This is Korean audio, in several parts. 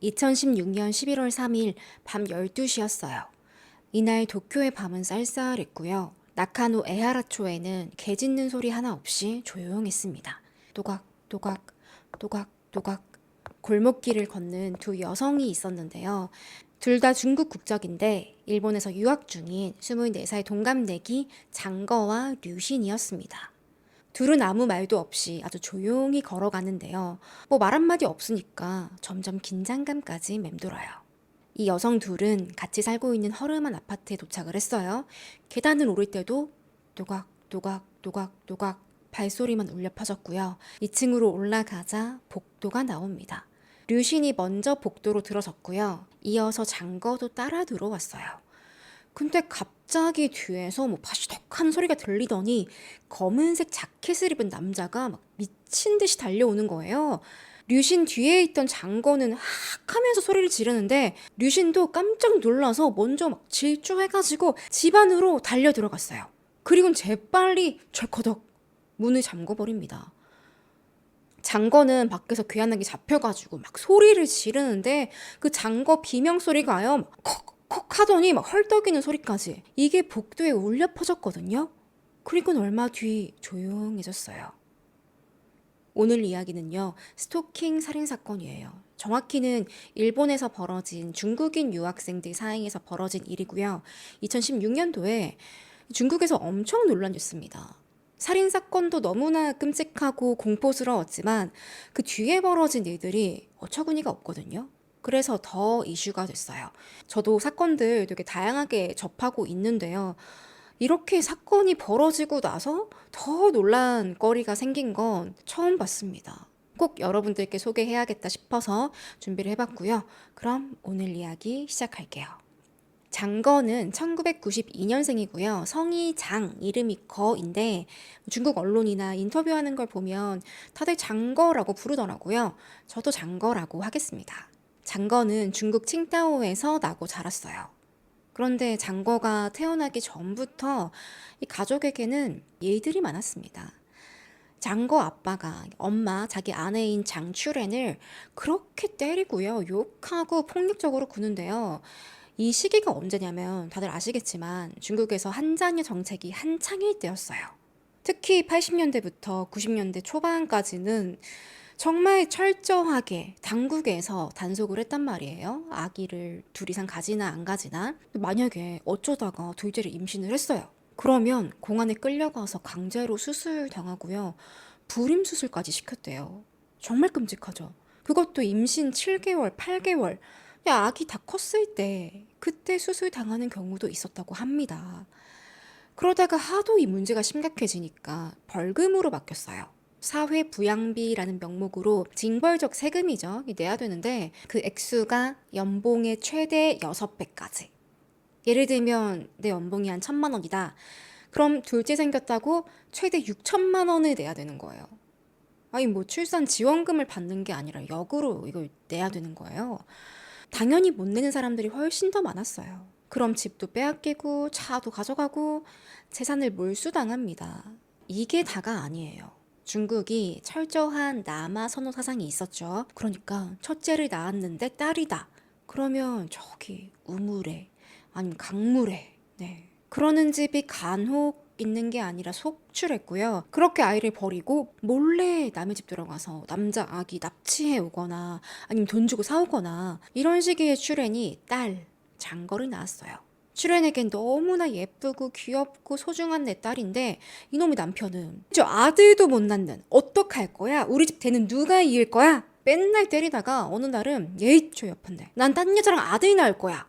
2016년 11월 3일 밤 12시였어요. 이날 도쿄의 밤은 쌀쌀했고요. 나카노 에하라초에는 개 짖는 소리 하나 없이 조용했습니다. 또각, 또각, 또각, 또각. 골목길을 걷는 두 여성이 있었는데요. 둘 다 중국 국적인데 일본에서 유학 중인 24살 동갑내기 장거와 류신이었습니다. 둘은 아무 말도 없이 아주 조용히 걸어가는데요. 뭐 말 한마디 없으니까 점점 긴장감까지 맴돌아요. 이 여성 둘은 같이 살고 있는 허름한 아파트에 도착을 했어요. 계단을 오를 때도 또각 또각 또각 또각 발소리만 울려 퍼졌고요. 2층으로 올라가자 복도가 나옵니다. 류신이 먼저 복도로 들어섰고요. 이어서 장거도 따라 들어왔어요. 근데 갑자기 뒤에서 뭐 바시덕하는 소리가 들리더니 검은색 자켓을 입은 남자가 막 미친 듯이 달려오는 거예요. 류신 뒤에 있던 장거는 학 하면서 소리를 지르는데 류신도 깜짝 놀라서 먼저 막 질주해가지고 집 안으로 달려 들어갔어요. 그리고는 재빨리 철커덕 문을 잠궈버립니다. 장거는 밖에서 괴한하게 잡혀가지고 막 소리를 지르는데 그 장거 비명소리가요. 막 콕콕 하더니 막 헐떡이는 소리까지. 이게 복도에 울려 퍼졌거든요. 그리고는 얼마 뒤 조용해졌어요. 오늘 이야기는요, 스토킹 살인 사건이에요. 정확히는 일본에서 벌어진 중국인 유학생들 사이에서 벌어진 일이고요. 2016년도에 중국에서 엄청 논란됐습니다. 살인 사건도 너무나 끔찍하고 공포스러웠지만 그 뒤에 벌어진 일들이 어처구니가 없거든요. 그래서 더 이슈가 됐어요. 저도 사건들 되게 다양하게 접하고 있는데요. 이렇게 사건이 벌어지고 나서 더 논란거리가 생긴 건 처음 봤습니다. 꼭 여러분들께 소개해야겠다 싶어서 준비를 해봤고요. 그럼 오늘 이야기 시작할게요. 장거는 1992년생이고요. 성이 장, 이름이 거인데 중국 언론이나 인터뷰하는 걸 보면 다들 장거라고 부르더라고요. 저도 장거라고 하겠습니다. 장거는 중국 칭다오에서 나고 자랐어요. 그런데 장거가 태어나기 전부터 이 가족에게는 일들이 많았습니다. 장거 아빠가 엄마, 자기 아내인 장추렌을 그렇게 때리고요. 욕하고 폭력적으로 구는데요. 이 시기가 언제냐면 다들 아시겠지만 중국에서 한자녀 정책이 한창일 때였어요. 특히 80년대부터 90년대 초반까지는 정말 철저하게 당국에서 단속을 했단 말이에요. 아기를 둘 이상 가지나 안 가지나. 만약에 어쩌다가 둘째를 임신을 했어요. 그러면 공안에 끌려가서 강제로 수술 당하고요. 불임 수술까지 시켰대요. 정말 끔찍하죠. 그것도 임신 7개월, 8개월. 아기 다 컸을 때 그때 수술 당하는 경우도 있었다고 합니다. 그러다가 하도 이 문제가 심각해지니까 벌금으로 바뀌었어요. 사회부양비라는 명목으로 징벌적 세금이죠. 내야 되는데 그 액수가 연봉의 최대 6배까지. 예를 들면 내 연봉이 한 1,000만 원이다. 그럼 둘째 생겼다고 최대 6천만 원을 내야 되는 거예요. 아니 뭐 출산 지원금을 받는 게 아니라 역으로 이걸 내야 되는 거예요. 당연히 못 내는 사람들이 훨씬 더 많았어요. 그럼 집도 빼앗기고 차도 가져가고 재산을 몰수당합니다. 이게 다가 아니에요. 중국이 철저한 남아 선호 사상이 있었죠. 그러니까 첫째를 낳았는데 딸이다. 그러면 저기 우물에 아니면 강물에 그러는 집이 간혹 있는 게 아니라 속출했고요. 그렇게 아이를 버리고 몰래 남의 집 들어가서 남자 아기 납치해 오거나 아니면 돈 주고 사오거나 이런 식의 출연이 딸 장거를 낳았어요. 출연에겐 너무나 예쁘고 귀엽고 소중한 내 딸인데 이놈의 남편은 저 아들도 못 낳는 어떡할 거야? 우리 집 대는 누가 이을 거야? 맨날 때리다가 어느 날은 예이 저 옆인데 난 딴 여자랑 아들 낳을 거야.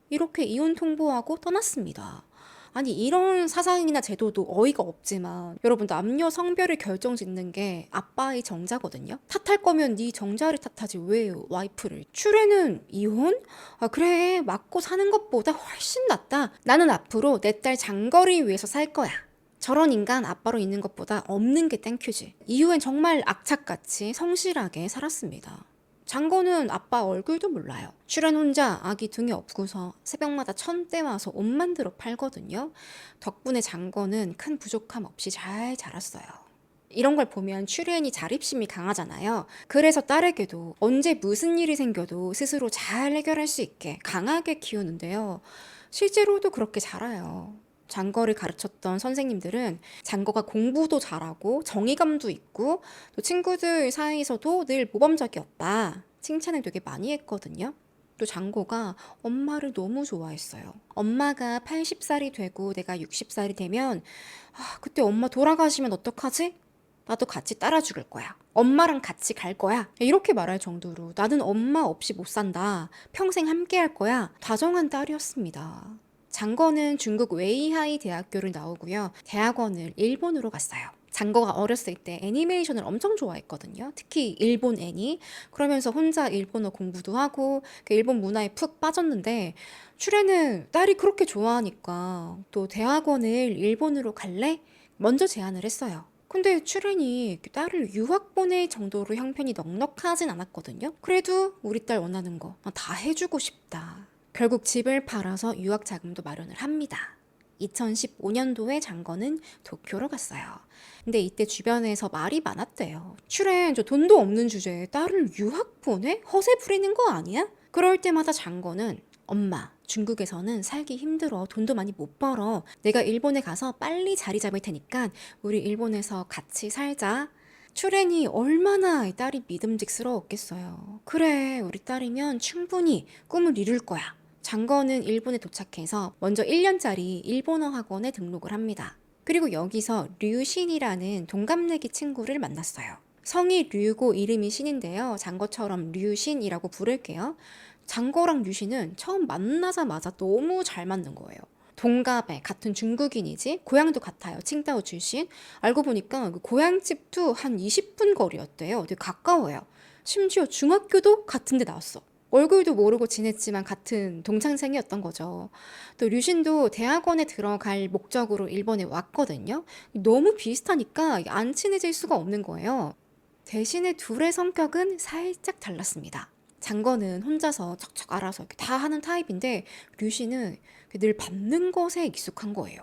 이렇게 이혼 통보하고 떠났습니다. 아니 이런 사상이나 제도도 어이가 없지만 여러분 남녀 성별을 결정짓는 게 아빠의 정자거든요. 탓할 거면 네 정자를 탓하지 왜 와이프를. 출애는 이혼? 아 그래 맞고 사는 것보다 훨씬 낫다. 나는 앞으로 내 딸 장거리 위해서 살 거야. 저런 인간 아빠로 있는 것보다 없는 게 땡큐지. 이후엔 정말 악착같이 성실하게 살았습니다. 장거는 아빠 얼굴도 몰라요. 출연 혼자 아기 등에 업고서 새벽마다 천대 와서 옷 만들어 팔거든요. 덕분에 장거는 큰 부족함 없이 잘 자랐어요. 이런 걸 보면 추리엔이 자립심이 강하잖아요. 그래서 딸에게도 언제 무슨 일이 생겨도 스스로 잘 해결할 수 있게 강하게 키우는데요. 실제로도 그렇게 자라요. 장거를 가르쳤던 선생님들은 장거가 공부도 잘하고 정의감도 있고 또 친구들 사이에서도 늘 모범적이었다. 칭찬을 되게 많이 했거든요. 또 장고가 엄마를 너무 좋아했어요. 엄마가 80살이 되고 내가 60살이 되면 그때 엄마 돌아가시면 어떡하지? 나도 같이 따라 죽을 거야. 엄마랑 같이 갈 거야. 이렇게 말할 정도로 나는 엄마 없이 못 산다. 평생 함께 할 거야. 다정한 딸이었습니다. 장거는 중국 웨이하이 대학교를 나오고요. 대학원을 일본으로 갔어요. 장거가 어렸을 때 애니메이션을 엄청 좋아했거든요. 특히 일본 애니. 그러면서 혼자 일본어 공부도 하고 그 일본 문화에 푹 빠졌는데 출애는 딸이 그렇게 좋아하니까 또 대학원을 일본으로 갈래? 먼저 제안을 했어요. 근데 출연이 딸을 유학 보낼 정도로 형편이 넉넉하진 않았거든요. 그래도 우리 딸 원하는 거 다 해주고 싶다. 결국 집을 팔아서 유학 자금도 마련을 합니다. 2015년도에 장거는 도쿄로 갔어요. 근데 이때 주변에서 말이 많았대요. 출연 저 돈도 없는 주제에 딸을 유학 보내? 허세 부리는 거 아니야? 그럴 때마다 장거는 엄마, 중국에서는 살기 힘들어. 돈도 많이 못 벌어. 내가 일본에 가서 빨리 자리 잡을 테니까 우리 일본에서 같이 살자. 출연이 얼마나 이 딸이 믿음직스러웠겠어요. 그래, 우리 딸이면 충분히 꿈을 이룰 거야. 장거는 일본에 도착해서 먼저 1년짜리 일본어 학원에 등록을 합니다. 그리고 여기서 류신이라는 동갑내기 친구를 만났어요. 성이 류고 이름이 신인데요. 장거처럼 류신이라고 부를게요. 장거랑 류신은 처음 만나자마자 너무 잘 맞는 거예요. 동갑에 같은 중국인이지 고향도 같아요. 칭다오 출신. 알고 보니까 그 고향집도 한 20분 거리였대요. 되게 가까워요. 심지어 중학교도 같은 데 나왔어. 얼굴도 모르고 지냈지만 같은 동창생이었던 거죠. 또 류신도 대학원에 들어갈 목적으로 일본에 왔거든요. 너무 비슷하니까 안 친해질 수가 없는 거예요. 대신에 둘의 성격은 살짝 달랐습니다. 장거는 혼자서 척척 알아서 이렇게 다 하는 타입인데 류신은 늘 받는 것에 익숙한 거예요.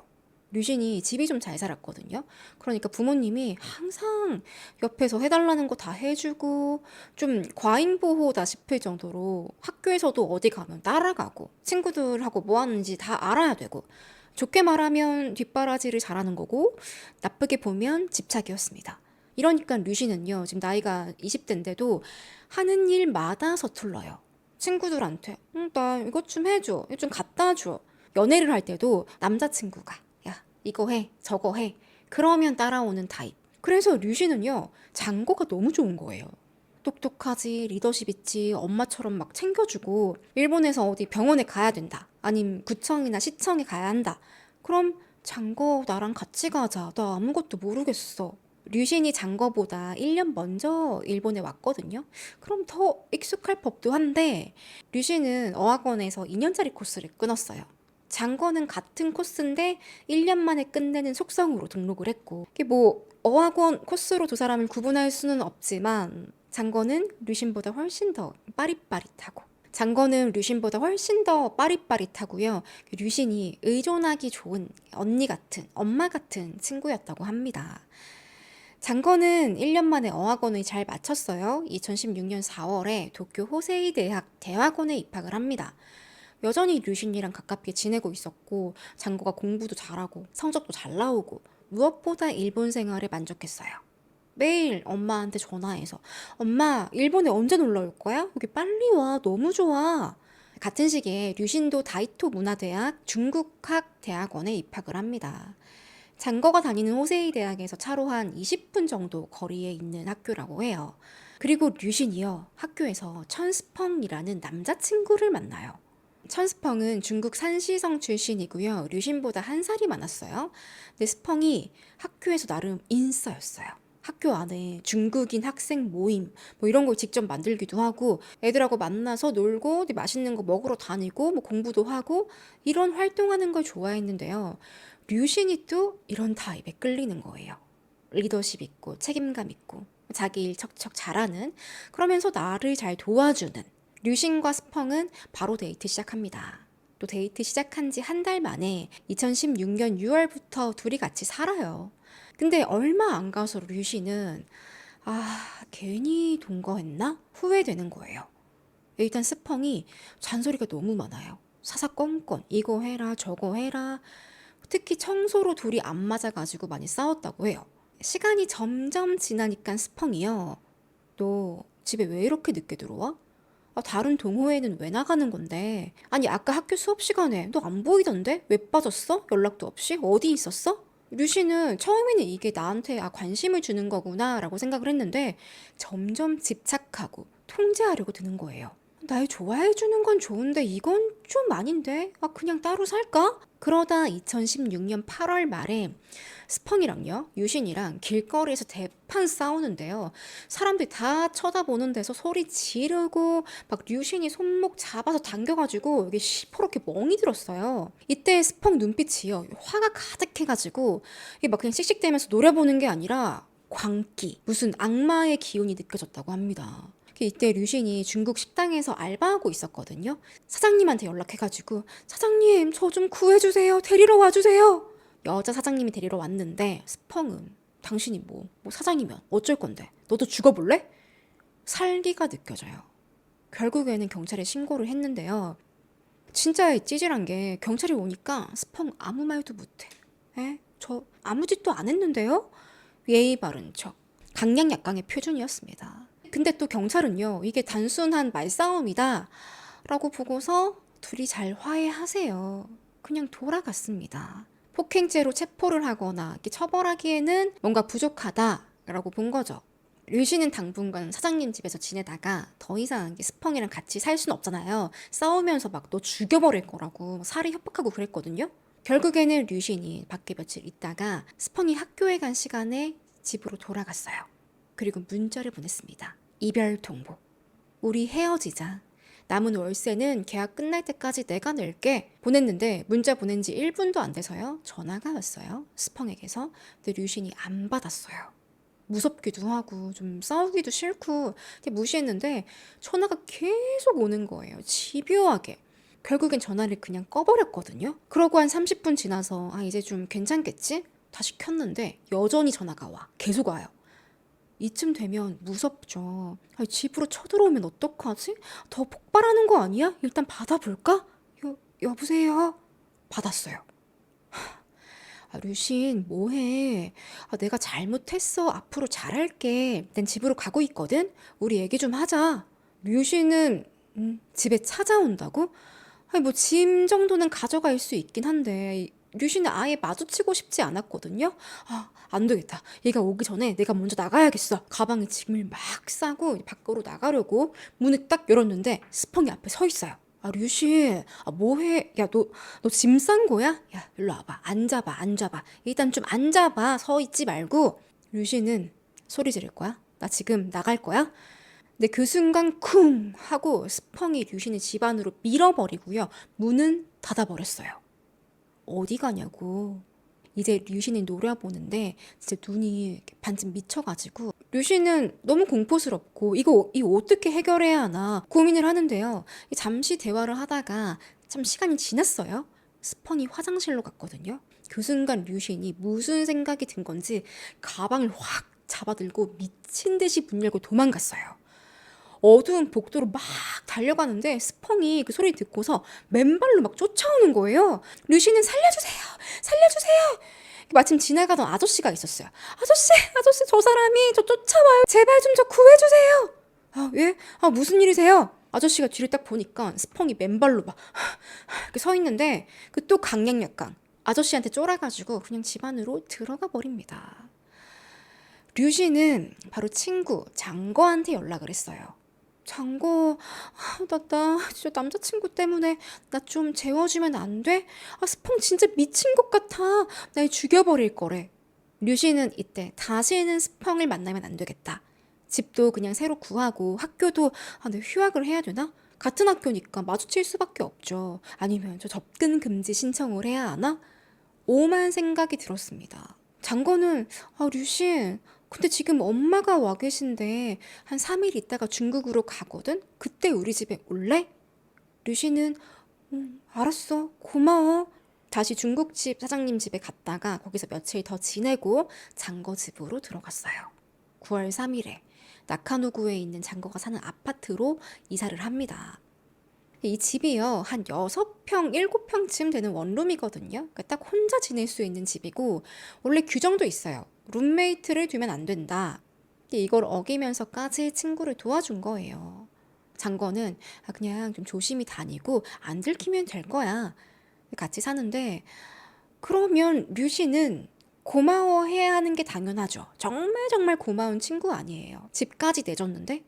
류신이 집이 좀 잘 살았거든요. 그러니까 부모님이 항상 옆에서 해달라는 거 다 해주고 좀 과잉보호다 싶을 정도로 학교에서도 어디 가면 따라가고 친구들하고 뭐 하는지 다 알아야 되고 좋게 말하면 뒷바라지를 잘하는 거고 나쁘게 보면 집착이었습니다. 이러니까 류신은요, 지금 나이가 20대인데도 하는 일마다 서툴러요. 친구들한테, 나 이것 좀 해줘. 이거 좀 갖다 줘. 연애를 할 때도 남자친구가, 야, 이거 해, 저거 해. 그러면 따라오는 타입. 그래서 류신은요, 장거가 너무 좋은 거예요. 똑똑하지, 리더십 있지, 엄마처럼 막 챙겨주고, 일본에서 어디 병원에 가야 된다. 아님 구청이나 시청에 가야 한다. 그럼 장거 나랑 같이 가자. 나 아무것도 모르겠어. 류신이 장거보다 1년 먼저 일본에 왔거든요. 그럼 더 익숙할 법도 한데 류신은 어학원에서 2년짜리 코스를 끊었어요. 장거는 같은 코스인데 1년 만에 끝내는 속성으로 등록을 했고 이게 뭐 어학원 코스로 두 사람을 구분할 수는 없지만 장거는 류신보다 훨씬 더 빠릿빠릿하고 장거는 류신보다 훨씬 더 빠릿빠릿하고요. 류신이 의존하기 좋은 언니 같은 엄마 같은 친구였다고 합니다. 장거는 1년 만에 어학원을 잘 마쳤어요. 2016년 4월에 도쿄 호세이 대학 대학원에 입학을 합니다. 여전히 류신이랑 가깝게 지내고 있었고 장거가 공부도 잘하고 성적도 잘 나오고 무엇보다 일본 생활에 만족했어요. 매일 엄마한테 전화해서 엄마 일본에 언제 놀러 올 거야? 여기 빨리 와 너무 좋아. 같은 시기에 류신도 다이토 문화대학 중국학 대학원에 입학을 합니다. 장거가 다니는 호세이 대학에서 차로 한 20분 정도 거리에 있는 학교라고 해요. 그리고 류신이요, 학교에서 천스펑이라는 남자친구를 만나요. 천스펑은 중국 산시성 출신이고요. 류신보다 한 살이 많았어요. 근데 스펑이 학교에서 나름 인싸였어요. 학교 안에 중국인 학생 모임 뭐 이런 걸 직접 만들기도 하고 애들하고 만나서 놀고 맛있는 거 먹으러 다니고 뭐 공부도 하고 이런 활동하는 걸 좋아했는데요. 류신이 또 이런 타입에 끌리는 거예요. 리더십 있고 책임감 있고 자기 일 척척 잘하는 그러면서 나를 잘 도와주는 류신과 스펑은 바로 데이트 시작합니다. 또 데이트 시작한 지 한 달 만에 2016년 6월부터 둘이 같이 살아요. 근데 얼마 안 가서 류씨는 괜히 동거했나? 후회되는 거예요. 일단 스펑이 잔소리가 너무 많아요. 사사건건 이거 해라 저거 해라. 특히 청소로 둘이 안 맞아가지고 많이 싸웠다고 해요. 시간이 점점 지나니까 스펑이요. 너 집에 왜 이렇게 늦게 들어와? 다른 동호회는 왜 나가는 건데? 아니 아까 학교 수업 시간에 너 안 보이던데? 왜 빠졌어? 연락도 없이? 어디 있었어? 류씨는 처음에는 이게 나한테 관심을 주는 거구나 라고 생각을 했는데 점점 집착하고 통제하려고 드는 거예요. 날 좋아해주는 건 좋은데 이건 좀 아닌데? 그냥 따로 살까? 그러다 2016년 8월 말에 스펑이랑요, 유신이랑 길거리에서 대판 싸우는데요. 사람들이 다 쳐다보는 데서 소리 지르고 막 유신이 손목 잡아서 당겨가지고 여기 시퍼렇게 멍이 들었어요. 이때 스펑 눈빛이요, 화가 가득해가지고 이게 막 그냥 씩씩대면서 노래 보는 게 아니라 광기, 무슨 악마의 기운이 느껴졌다고 합니다. 이때 류신이 중국 식당에서 알바하고 있었거든요. 사장님한테 연락해가지고 사장님 저 좀 구해주세요. 데리러 와주세요. 여자 사장님이 데리러 왔는데 스펑은 당신이 뭐 사장이면 어쩔 건데 너도 죽어볼래? 살기가 느껴져요. 결국에는 경찰에 신고를 했는데요. 진짜 찌질한 게 경찰이 오니까 스펑 아무 말도 못해. 저 아무 짓도 안 했는데요? 예의 바른 척. 강약약강의 표준이었습니다. 근데 또 경찰은요, 이게 단순한 말싸움이다 라고 보고서 둘이 잘 화해하세요. 그냥 돌아갔습니다. 폭행죄로 체포를 하거나 이렇게 처벌하기에는 뭔가 부족하다라고 본 거죠. 류씨는 당분간 사장님 집에서 지내다가 더 이상 스펑이랑 같이 살 수는 없잖아요. 싸우면서 막 너 죽여버릴 거라고 살해 협박하고 그랬거든요. 결국에는 류신이 밖에 며칠 있다가 스펑이 학교에 간 시간에 집으로 돌아갔어요. 그리고 문자를 보냈습니다. 이별 통보. 우리 헤어지자. 남은 월세는 계약 끝날 때까지 내가 낼게. 보냈는데 문자 보낸 지 1분도 안 돼서요. 전화가 왔어요. 스펑에게서. 근데 류신이 안 받았어요. 무섭기도 하고 좀 싸우기도 싫고 무시했는데 전화가 계속 오는 거예요. 집요하게. 결국엔 전화를 그냥 꺼버렸거든요. 그러고 한 30분 지나서 이제 좀 괜찮겠지? 다시 켰는데 여전히 전화가 와. 계속 와요. 이쯤 되면 무섭죠. 집으로 쳐들어오면 어떡하지? 더 폭발하는 거 아니야? 일단 받아볼까? 여보세요? 받았어요. 류신 뭐해? 내가 잘못했어. 앞으로 잘할게. 난 집으로 가고 있거든? 우리 얘기 좀 하자. 류신은 집에 찾아온다고? 뭐 짐 정도는 가져갈 수 있긴 한데 류신은 아예 마주치고 싶지 않았거든요. 안 되겠다. 얘가 오기 전에 내가 먼저 나가야겠어. 가방에 짐을 막 싸고 밖으로 나가려고 문을 딱 열었는데 스펑이 앞에 서 있어요. 류신, 뭐해? 야, 너 짐 싼 거야? 야, 일로 와봐. 앉아봐. 일단 좀 앉아봐. 서 있지 말고. 류신은 소리 지를 거야? 나 지금 나갈 거야? 근데 그 순간 쿵 하고 스펑이 류신을 집 안으로 밀어버리고요. 문은 닫아버렸어요. 어디 가냐고. 이제 류신이 노려보는데 진짜 눈이 반쯤 미쳐가지고 류신은 너무 공포스럽고 이거 어떻게 해결해야 하나 고민을 하는데요. 잠시 대화를 하다가 참 시간이 지났어요. 스펑이 화장실로 갔거든요. 그 순간 류신이 무슨 생각이 든 건지 가방을 확 잡아들고 미친 듯이 문 열고 도망갔어요. 어두운 복도로 막 달려가는데 스펑이 그 소리 듣고서 맨발로 막 쫓아오는 거예요. 류신은 살려주세요. 마침 지나가던 아저씨가 있었어요. 아저씨 저 사람이 저 쫓아와요. 제발 좀 저 구해주세요. 예? 무슨 일이세요? 아저씨가 뒤를 딱 보니까 스펑이 맨발로 막 이렇게 서 있는데 그 또 강약약강 아저씨한테 쫄아가지고 그냥 집 안으로 들어가 버립니다. 류신은 바로 친구 장거한테 연락을 했어요. 장거, 나 진짜 남자친구 때문에 나 좀 재워주면 안 돼? 스펑 진짜 미친 것 같아. 날 죽여버릴 거래. 류신은 이때 다시는 스펑을 만나면 안 되겠다. 집도 그냥 새로 구하고 학교도 내 휴학을 해야 되나? 같은 학교니까 마주칠 수밖에 없죠. 아니면 저 접근 금지 신청을 해야 하나? 오만 생각이 들었습니다. 장거는 류신 근데 지금 엄마가 와 계신데 한 3일 있다가 중국으로 가거든? 그때 우리 집에 올래? 류신은 알았어 고마워. 다시 중국집 사장님 집에 갔다가 거기서 며칠 더 지내고 장거 집으로 들어갔어요. 9월 3일에 나카노구에 있는 장거가 사는 아파트로 이사를 합니다. 이 집이요, 한 6평, 7평쯤 되는 원룸이거든요. 그러니까 딱 혼자 지낼 수 있는 집이고, 원래 규정도 있어요. 룸메이트를 두면 안 된다. 이걸 어기면서까지 친구를 도와준 거예요. 장거는 그냥 좀 조심히 다니고 안 들키면 될 거야. 같이 사는데, 그러면 류씨는 고마워해야 하는 게 당연하죠. 정말 정말 고마운 친구 아니에요. 집까지 내줬는데.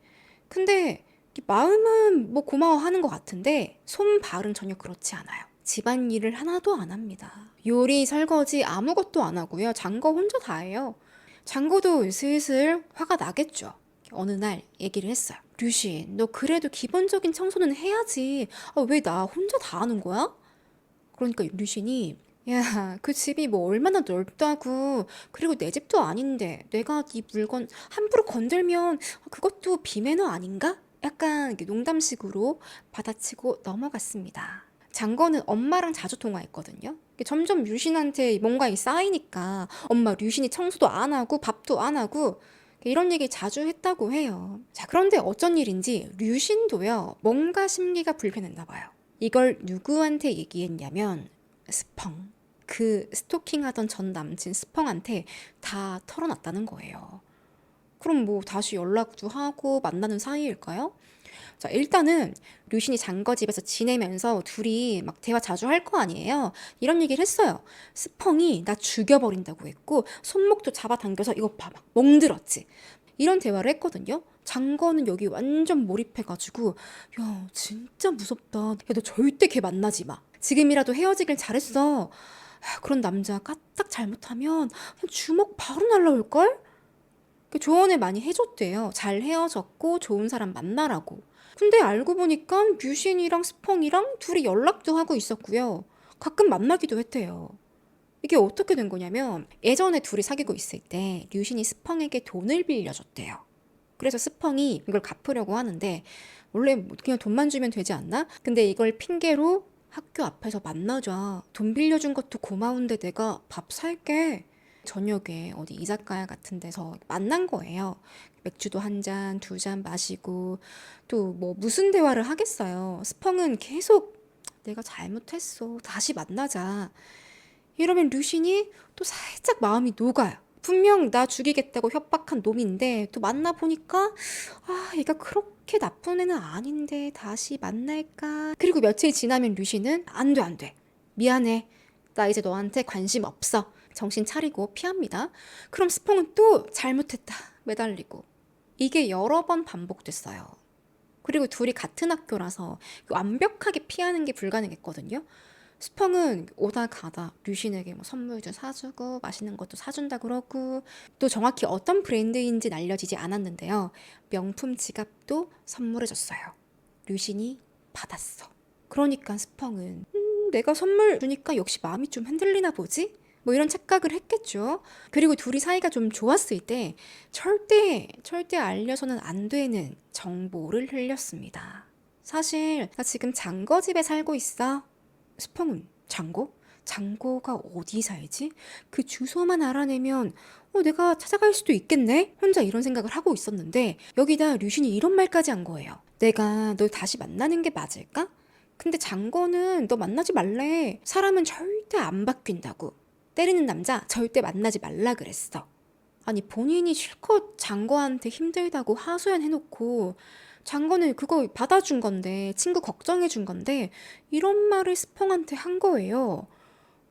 근데 마음은 뭐 고마워하는 것 같은데 손발은 전혀 그렇지 않아요. 집안일을 하나도 안 합니다. 요리, 설거지 아무것도 안 하고요. 장거 혼자 다 해요. 장거도 슬슬 화가 나겠죠. 어느 날 얘기를 했어요. 류씨, 너 그래도 기본적인 청소는 해야지. 왜 나 혼자 다 하는 거야? 그러니까 류신이, 야, 그 집이 뭐 얼마나 넓다고. 그리고 내 집도 아닌데 내가 네 물건 함부로 건들면 그것도 비매너 아닌가? 약간 이렇게 농담식으로 받아치고 넘어갔습니다. 장거는 엄마랑 자주 통화했거든요. 점점 류신한테 뭔가 쌓이니까 엄마 류신이 청소도 안 하고 밥도 안 하고 이런 얘기 자주 했다고 해요. 자, 그런데 어쩐 일인지 류신도요, 뭔가 심기가 불편했나 봐요. 이걸 누구한테 얘기했냐면 스펑. 그 스토킹하던 전 남친 스펑한테 다 털어놨다는 거예요. 그럼 뭐 다시 연락도 하고 만나는 사이일까요? 자, 일단은 류신이 장거집에서 지내면서 둘이 막 대화 자주 할 거 아니에요. 이런 얘기를 했어요. 스펑이 나 죽여버린다고 했고 손목도 잡아당겨서 이거 봐, 막 멍들었지. 이런 대화를 했거든요. 장거는 여기 완전 몰입해가지고, 야, 진짜 무섭다. 야, 너 절대 걔 만나지 마. 지금이라도 헤어지길 잘했어. 야, 그런 남자 까딱 잘못하면 그냥 주먹 바로 날라올걸? 조언을 많이 해줬대요. 잘 헤어졌고 좋은 사람 만나라고. 근데 알고 보니까 류신이랑 스펑이랑 둘이 연락도 하고 있었고요. 가끔 만나기도 했대요. 이게 어떻게 된 거냐면 예전에 둘이 사귀고 있을 때 류신이 스펑에게 돈을 빌려줬대요. 그래서 스펑이 이걸 갚으려고 하는데 원래 그냥 돈만 주면 되지 않나? 근데 이걸 핑계로 학교 앞에서 만나자. 돈 빌려준 것도 고마운데 내가 밥 살게. 저녁에 어디 이자카야 같은 데서 만난 거예요. 맥주도 한 잔, 두 잔 마시고 또 뭐 무슨 대화를 하겠어요. 스펑은 계속 내가 잘못했어. 다시 만나자. 이러면 류신이 또 살짝 마음이 녹아요. 분명 나 죽이겠다고 협박한 놈인데 또 만나보니까 얘가 그렇게 나쁜 애는 아닌데 다시 만날까? 그리고 며칠 지나면 류신은 안 돼, 안 돼. 미안해. 나 이제 너한테 관심 없어. 정신 차리고 피합니다. 그럼 스펑은 또 잘못했다. 매달리고. 이게 여러 번 반복됐어요. 그리고 둘이 같은 학교라서 완벽하게 피하는 게 불가능했거든요. 스펑은 오다 가다 류신에게 뭐 선물도 사주고 맛있는 것도 사준다 그러고 또 정확히 어떤 브랜드인지 알려지지 않았는데요. 명품 지갑도 선물해줬어요. 류신이 받았어. 그러니까 스펑은 내가 선물 주니까 역시 마음이 좀 흔들리나 보지? 뭐 이런 착각을 했겠죠. 그리고 둘이 사이가 좀 좋았을 때 절대 알려서는 안 되는 정보를 흘렸습니다. 사실 나 지금 장거집에 살고 있어. 스펑은 장고? 장고가 어디 살지? 그 주소만 알아내면 내가 찾아갈 수도 있겠네? 혼자 이런 생각을 하고 있었는데 여기다 류신이 이런 말까지 한 거예요. 내가 널 다시 만나는 게 맞을까? 근데 장고는 너 만나지 말래. 사람은 절대 안 바뀐다고. 때리는 남자 절대 만나지 말라 그랬어. 아니 본인이 실컷 장고한테 힘들다고 하소연해놓고 장거는 그거 받아준 건데 친구 걱정해준 건데 이런 말을 스펑한테 한 거예요.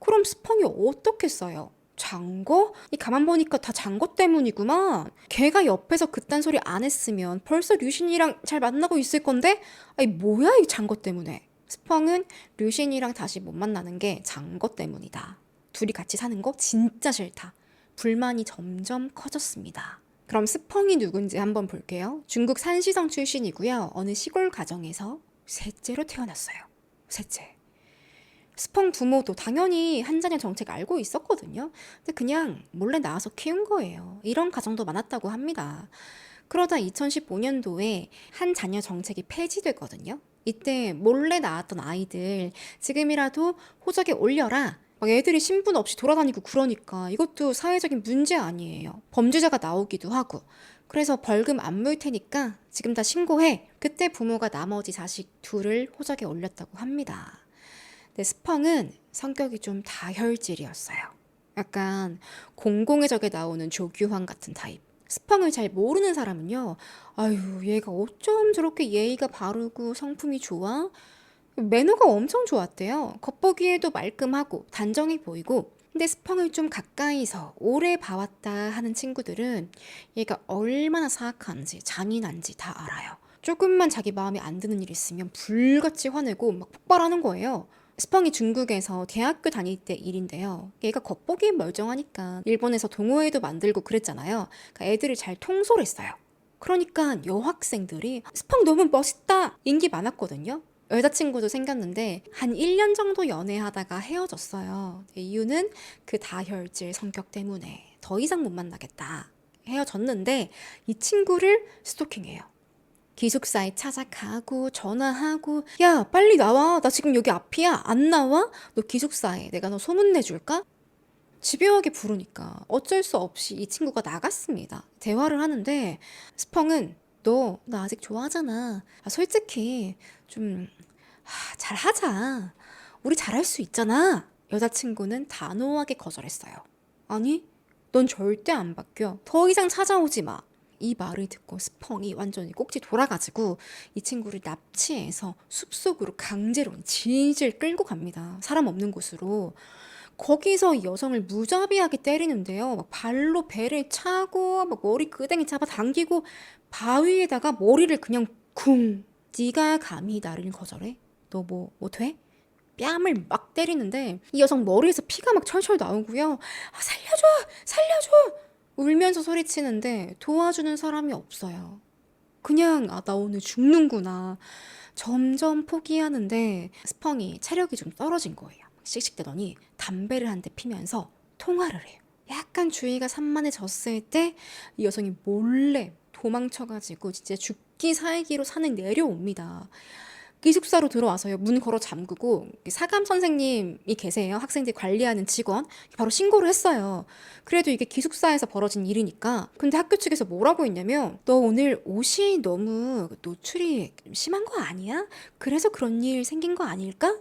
그럼 스펑이 어떻겠어요? 장거? 이 가만 보니까 다 장거 때문이구만. 걔가 옆에서 그딴 소리 안 했으면 벌써 류신이랑 잘 만나고 있을 건데? 아니 뭐야 이 장거 때문에. 스펑은 류신이랑 다시 못 만나는 게 장거 때문이다. 둘이 같이 사는 거 진짜 싫다. 불만이 점점 커졌습니다. 그럼 스펑이 누군지 한번 볼게요. 중국 산시성 출신이고요. 어느 시골 가정에서 셋째로 태어났어요. 셋째. 스펑 부모도 당연히 한 자녀 정책 알고 있었거든요. 근데 그냥 몰래 낳아서 키운 거예요. 이런 가정도 많았다고 합니다. 그러다 2015년도에 한 자녀 정책이 폐지됐거든요. 이때 몰래 낳았던 아이들 지금이라도 호적에 올려라. 막 애들이 신분 없이 돌아다니고 그러니까 이것도 사회적인 문제 아니에요. 범죄자가 나오기도 하고. 그래서 벌금 안 물 테니까 지금 다 신고해. 그때 부모가 나머지 자식 둘을 호적에 올렸다고 합니다. 근데 스펑은 성격이 좀 다혈질이었어요. 약간 공공의 적에 나오는 조규환 같은 타입. 스펑을 잘 모르는 사람은요, 아유, 얘가 어쩜 저렇게 예의가 바르고 성품이 좋아? 매너가 엄청 좋았대요. 겉보기에도 말끔하고 단정해 보이고. 근데 스펑을 좀 가까이서 오래 봐왔다 하는 친구들은 얘가 얼마나 사악한지 잔인한지 다 알아요. 조금만 자기 마음에 안 드는 일 있으면 불같이 화내고 막 폭발하는 거예요. 스펑이 중국에서 대학교 다닐 때 일인데요. 얘가 겉보기엔 멀쩡하니까 일본에서 동호회도 만들고 그랬잖아요. 그러니까 애들을 잘 통솔했어요. 그러니까 여학생들이 스펑 너무 멋있다! 인기 많았거든요. 여자친구도 생겼는데 한 1년 정도 연애하다가 헤어졌어요. 이유는 그 다혈질 성격 때문에 더 이상 못 만나겠다. 헤어졌는데 이 친구를 스토킹해요. 기숙사에 찾아가고 전화하고 야 빨리 나와 나 지금 여기 앞이야 안 나와? 너 기숙사에 내가 너 소문내줄까? 집요하게 부르니까 어쩔 수 없이 이 친구가 나갔습니다. 대화를 하는데 스펑은 너 나 아직 좋아하잖아. 솔직히 좀 잘하자. 우리 잘할 수 있잖아. 여자친구는 단호하게 거절했어요. 아니, 넌 절대 안 바뀌어. 더 이상 찾아오지 마. 이 말을 듣고 스펑이 완전히 꼭지 돌아가지고 이 친구를 납치해서 숲속으로 강제로 질질 끌고 갑니다. 사람 없는 곳으로. 거기서 이 여성을 무자비하게 때리는데요. 막 발로 배를 차고 막 머리 끄댕이 잡아당기고 바위에다가 머리를 그냥 쿵. 네가 감히 나를 거절해? 너 뭐 돼? 뺨을 막 때리는데 이 여성 머리에서 피가 막 철철 나오고요. 살려줘! 살려줘! 울면서 소리치는데 도와주는 사람이 없어요. 그냥 나 오늘 죽는구나. 점점 포기하는데 스펑이 체력이 좀 떨어진 거예요. 씩씩대더니 담배를 한 대 피면서 통화를 해요. 약간 주의가 산만해졌을 때 이 여성이 몰래 도망쳐가지고 진짜 죽기 살기로 산을 내려옵니다. 기숙사로 들어와서요. 문 걸어 잠그고 사감 선생님이 계세요. 학생들 관리하는 직원. 바로 신고를 했어요. 그래도 이게 기숙사에서 벌어진 일이니까. 근데 학교 측에서 뭐라고 했냐면 너 오늘 옷이 너무 노출이 심한 거 아니야? 그래서 그런 일 생긴 거 아닐까?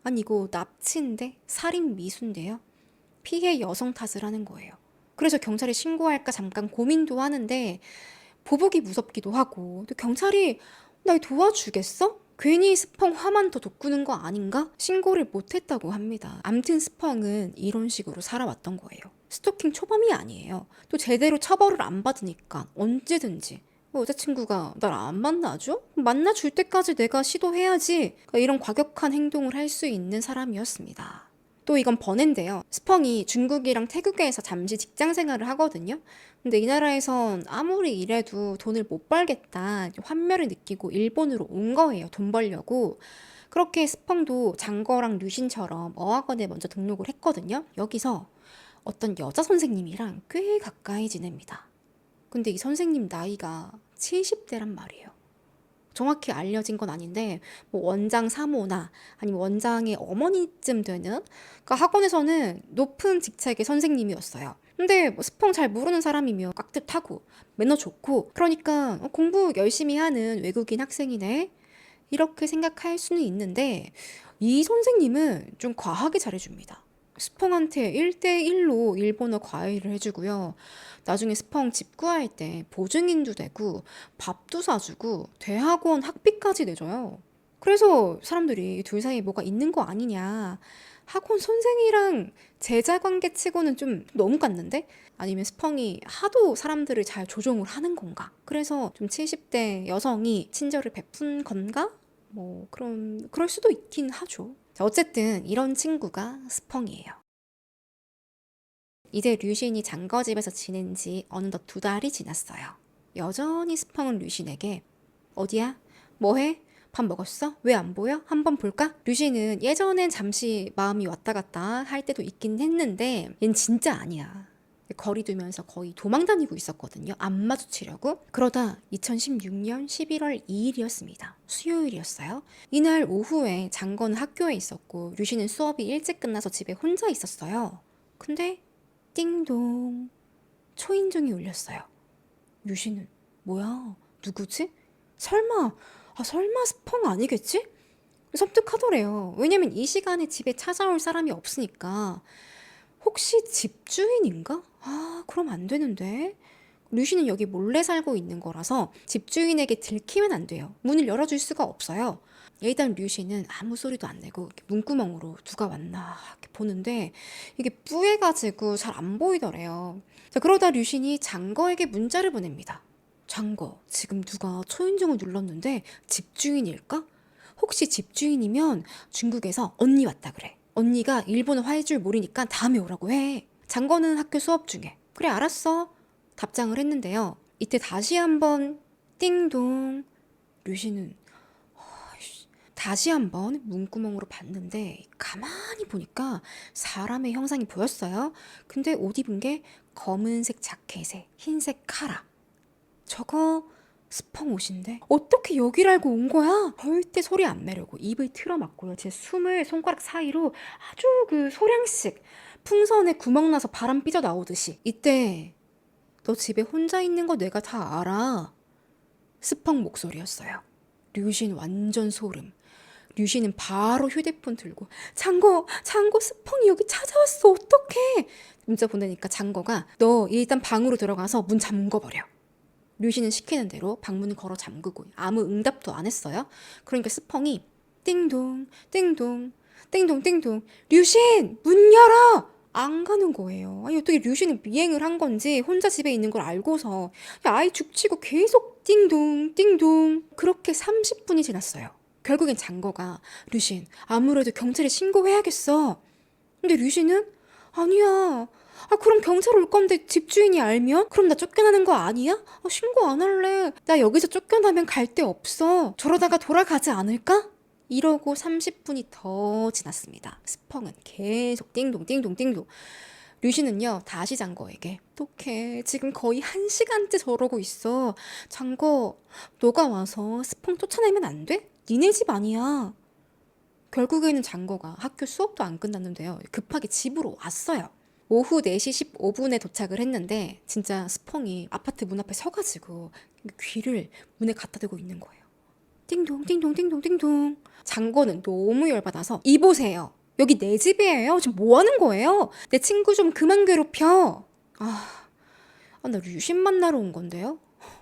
아니 이거 납치인데 살인 미수인데요. 피해 여성 탓을 하는 거예요. 그래서 경찰에 신고할까 잠깐 고민도 하는데 보복이 무섭기도 하고 또 경찰이 날 도와주겠어? 괜히 스펑 화만 더 돋구는 거 아닌가? 신고를 못했다고 합니다. 암튼 스펑은 이런 식으로 살아왔던 거예요. 스토킹 초범이 아니에요. 또 제대로 처벌을 안 받으니까 언제든지 여자친구가 날 안 만나줘? 만나줄 때까지 내가 시도해야지. 그러니까 이런 과격한 행동을 할 수 있는 사람이었습니다. 또 이건 번외인데요. 스펑이 중국이랑 태국에서 잠시 직장 생활을 하거든요. 근데 이 나라에선 아무리 일해도 돈을 못 벌겠다 환멸을 느끼고 일본으로 온 거예요. 돈 벌려고. 그렇게 스펑도 장거랑 류신처럼 어학원에 먼저 등록을 했거든요. 여기서 어떤 여자 선생님이랑 꽤 가까이 지냅니다. 근데 이 선생님 나이가 70대란 말이에요. 정확히 알려진 건 아닌데 뭐 원장 사모나 아니면 원장의 어머니쯤 되는 그러니까 학원에서는 높은 직책의 선생님이었어요. 근데 뭐 스펑 잘 모르는 사람이며 깍듯하고 매너 좋고 그러니까 공부 열심히 하는 외국인 학생이네 이렇게 생각할 수는 있는데 이 선생님은 좀 과하게 잘해줍니다. 스펑한테 1대1로 일본어 과외를 해주고요. 나중에 스펑 집 구할 때 보증인도 되고 밥도 사주고 대학원 학비까지 내줘요. 그래서 사람들이 둘 사이에 뭐가 있는 거 아니냐. 학원 선생이랑 제자 관계 치고는 좀 너무 같는데? 아니면 스펑이 하도 사람들을 잘 조종을 하는 건가? 그래서 좀 70대 여성이 친절을 베푼 건가? 그럴 수도 있긴 하죠. 자, 어쨌든 이런 친구가 스펑이에요. 이제 류신이 장거집에서 지낸 지 어느덧 2달이 지났어요. 여전히 스펑은 류신에게 어디야? 뭐해? 밥 먹었어? 왜 안 보여? 한번 볼까? 류신은 예전엔 잠시 마음이 왔다 갔다 할 때도 있긴 했는데 얜 진짜 아니야. 거리 두면서 거의 도망 다니고 있었거든요. 안 마주치려고. 그러다 2016년 11월 2일이었습니다. 수요일이었어요. 이날 오후에 장건은 학교에 있었고 류신은 수업이 일찍 끝나서 집에 혼자 있었어요. 근데 띵동 초인종이 울렸어요. 류신은 뭐야? 누구지? 설마 스펑 아니겠지? 섬뜩하더래요. 왜냐면 이 시간에 집에 찾아올 사람이 없으니까. 혹시 집주인인가? 아, 그럼 안 되는데. 류시는 여기 몰래 살고 있는 거라서 집주인에게 들키면 안 돼요. 문을 열어줄 수가 없어요. 일단 류시는 아무 소리도 안 내고 이렇게 문구멍으로 누가 왔나 이렇게 보는데 이게 뿌해가지고 잘 안 보이더래요. 자, 그러다 류신이 장거에게 문자를 보냅니다. 장거, 지금 누가 초인종을 눌렀는데 집주인일까? 혹시 집주인이면 중국에서 언니 왔다 그래. 언니가 일본어 할 줄 모르니까 다음에 오라고 해. 장거는 학교 수업 중에. 그래 알았어. 답장을 했는데요. 이때 다시 한번 띵동. 류신은 다시 한번 문구멍으로 봤는데 가만히 보니까 사람의 형상이 보였어요. 근데 옷 입은 게 검은색 자켓에 흰색 카라. 저거 스펑 옷인데 어떻게 여기를 알고 온 거야? 절대 소리 안 내려고 입을 틀어막고요. 제 숨을 손가락 사이로 아주 그 소량씩 풍선에 구멍 나서 바람 삐져 나오듯이. 이때 너 집에 혼자 있는 거 내가 다 알아. 스펑 목소리였어요. 류신 완전 소름. 류신은 바로 휴대폰 들고 장거 스펑이 여기 찾아왔어 어떡해. 문자 보내니까 장거가 너 일단 방으로 들어가서 문 잠궈버려. 류신은 시키는 대로 방문을 걸어 잠그고 아무 응답도 안 했어요. 그러니까 스펑이 띵동 띵동 띵동 띵동 류신 문 열어! 안 가는 거예요. 아니 어떻게 류신은 미행을 한 건지 혼자 집에 있는 걸 알고서 아이 죽치고 계속 띵동 띵동 그렇게 30분이 지났어요. 결국엔 장거가 류신 아무래도 경찰에 신고해야겠어. 근데 류신은 아니야. 아 그럼 경찰 올 건데 집주인이 알면? 그럼 나 쫓겨나는 거 아니야? 아, 신고 안 할래. 나 여기서 쫓겨나면 갈 데 없어. 저러다가 돌아가지 않을까? 이러고 30분이 더 지났습니다. 스펑은 계속 띵동 띵동 띵동. 류신은요 다시 장거에게 어떡해 지금 거의 1시간째 저러고 있어. 장거 너가 와서 스펑 쫓아내면 안 돼? 니네 집 아니야. 결국에는 장거가 학교 수업도 안 끝났는데요. 급하게 집으로 왔어요. 오후 4시 15분에 도착을 했는데 진짜 스펑이 아파트 문 앞에 서가지고 귀를 문에 갖다 대고 있는 거예요. 띵동 띵동 띵동 띵동. 장거는 너무 열받아서 이보세요. 여기 내 집이에요. 지금 뭐 하는 거예요? 내 친구 좀 그만 괴롭혀. 나 류신 만나러 온 건데요.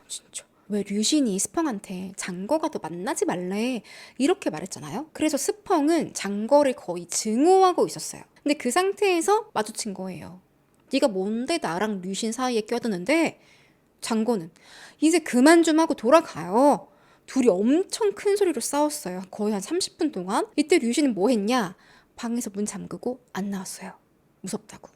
진짜. 왜 류신이 스펑한테 장거가 더 만나지 말래 이렇게 말했잖아요. 그래서 스펑은 장거를 거의 증오하고 있었어요. 근데 그 상태에서 마주친 거예요. 네가 뭔데 나랑 류신 사이에 껴드는데. 장거는 이제 그만 좀 하고 돌아가요. 둘이 엄청 큰 소리로 싸웠어요. 거의 한 30분 동안. 이때 류신은 뭐 했냐? 방에서 문 잠그고 안 나왔어요. 무섭다고.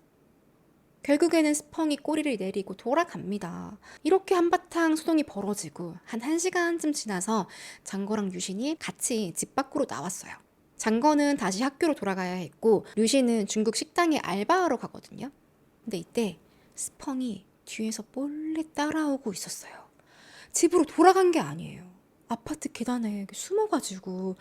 결국에는 스펑이 꼬리를 내리고 돌아갑니다. 이렇게 한바탕 소동이 벌어지고 한 1시간쯤 지나서 장거랑 류신이 같이 집 밖으로 나왔어요. 장거는 다시 학교로 돌아가야 했고 류신은 중국 식당에 알바하러 가거든요. 근데 이때 스펑이 뒤에서 몰래 따라오고 있었어요. 집으로 돌아간 게 아니에요. 아파트 계단에 숨어가지고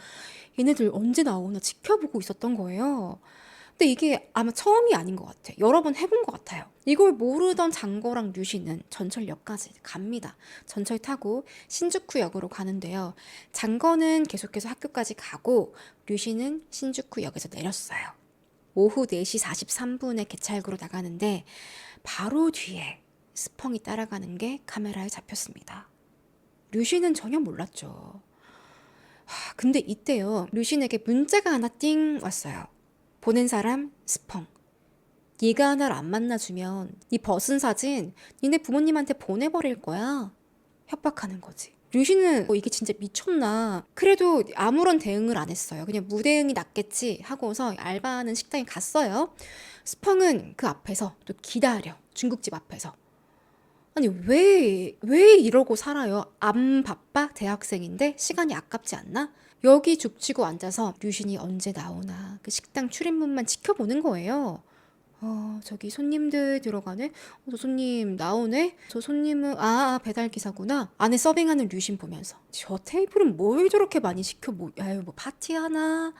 얘네들 언제 나오나 지켜보고 있었던 거예요. 근데 이게 아마 처음이 아닌 것 같아. 여러 번 해본 것 같아요. 이걸 모르던 장거랑 류신은 전철역까지 갑니다. 전철 타고 신주쿠역으로 가는데요. 장거는 계속해서 학교까지 가고 류신은 신주쿠역에서 내렸어요. 오후 4시 43분에 개찰구로 나가는데 바로 뒤에 스펑이 따라가는 게 카메라에 잡혔습니다. 류신은 전혀 몰랐죠. 근데 이때요. 류신에게 문자가 하나 띵 왔어요. 보낸 사람 스펑. 네가 나를 안 만나주면 네 벗은 사진 니네 부모님한테 보내버릴 거야. 협박하는 거지. 류신은 이게 진짜 미쳤나. 그래도 아무런 대응을 안 했어요. 그냥 무대응이 낫겠지 하고서 알바하는 식당에 갔어요. 스펑은 그 앞에서 또 기다려. 중국집 앞에서. 아니 왜 이러고 살아요? 안 바빠? 대학생인데 시간이 아깝지 않나? 여기 죽치고 앉아서 류신이 언제 나오나 그 식당 출입문만 지켜보는 거예요. 저기 손님들 들어가네? 저 손님 나오네? 저 손님은, 배달기사구나. 안에 서빙하는 류신 보면서. 저 테이블은 뭘 저렇게 많이 시켜? 아유, 뭐 파티하나?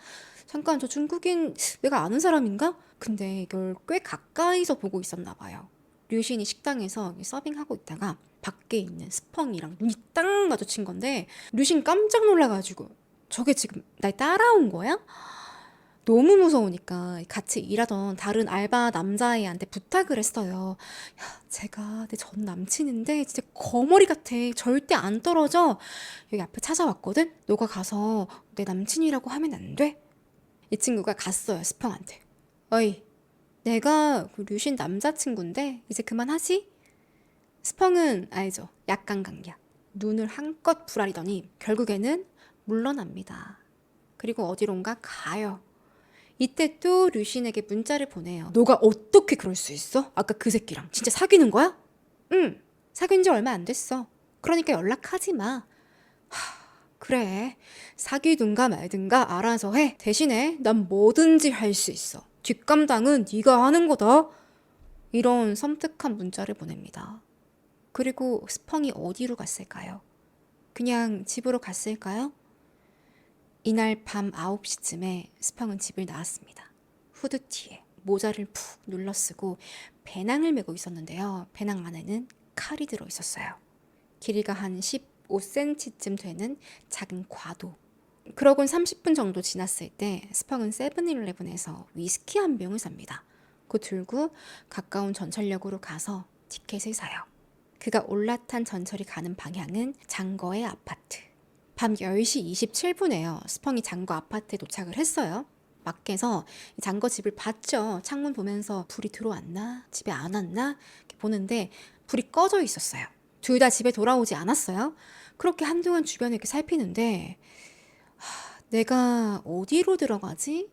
잠깐, 저 중국인 내가 아는 사람인가? 근데 이걸 꽤 가까이서 보고 있었나 봐요. 류신이 식당에서 서빙하고 있다가 밖에 있는 스펑이랑 눈이 딱 마주친 건데 류신 깜짝 놀라가지고 저게 지금 날 따라온 거야? 너무 무서우니까 같이 일하던 다른 알바 남자애한테 부탁을 했어요. 야, 제가 내 전 남친인데 진짜 거머리 같아. 절대 안 떨어져. 여기 앞에 찾아왔거든? 너가 가서 내 남친이라고 하면 안 돼? 이 친구가 갔어요, 스펑한테. 어이, 내가 그 류신 남자친구인데 이제 그만하지? 스펑은 알죠. 약간강약. 눈을 한껏 부라리더니 결국에는 물러납니다. 그리고 어디론가 가요. 이때 또 류신에게 문자를 보내요. 너가 어떻게 그럴 수 있어? 아까 그 새끼랑 진짜 사귀는 거야? 응, 사귄 지 얼마 안 됐어. 그러니까 연락하지 마. 그래, 사귀든가 말든가 알아서 해. 대신에 난 뭐든지 할 수 있어. 뒷감당은 네가 하는 거다. 이런 섬뜩한 문자를 보냅니다. 그리고 스펑이 어디로 갔을까요? 그냥 집으로 갔을까요? 이날 밤 9시쯤에 스펑은 집을 나왔습니다. 후드티에 모자를 푹 눌러쓰고 배낭을 메고 있었는데요. 배낭 안에는 칼이 들어 있었어요. 길이가 한 15cm쯤 되는 작은 과도. 그러곤 30분 정도 지났을 때 스펑은 세븐일레븐에서 위스키 한 병을 삽니다. 그거 들고 가까운 전철역으로 가서 티켓을 사요. 그가 올라탄 전철이 가는 방향은 장거의 아파트. 밤 10시 27분에요. 스펑이 장거 아파트에 도착을 했어요. 밖에서 장거 집을 봤죠. 창문 보면서 불이 들어왔나? 집에 안 왔나? 이렇게 보는데 불이 꺼져 있었어요. 둘 다 집에 돌아오지 않았어요. 그렇게 한동안 주변을 이렇게 살피는데 내가 어디로 들어가지?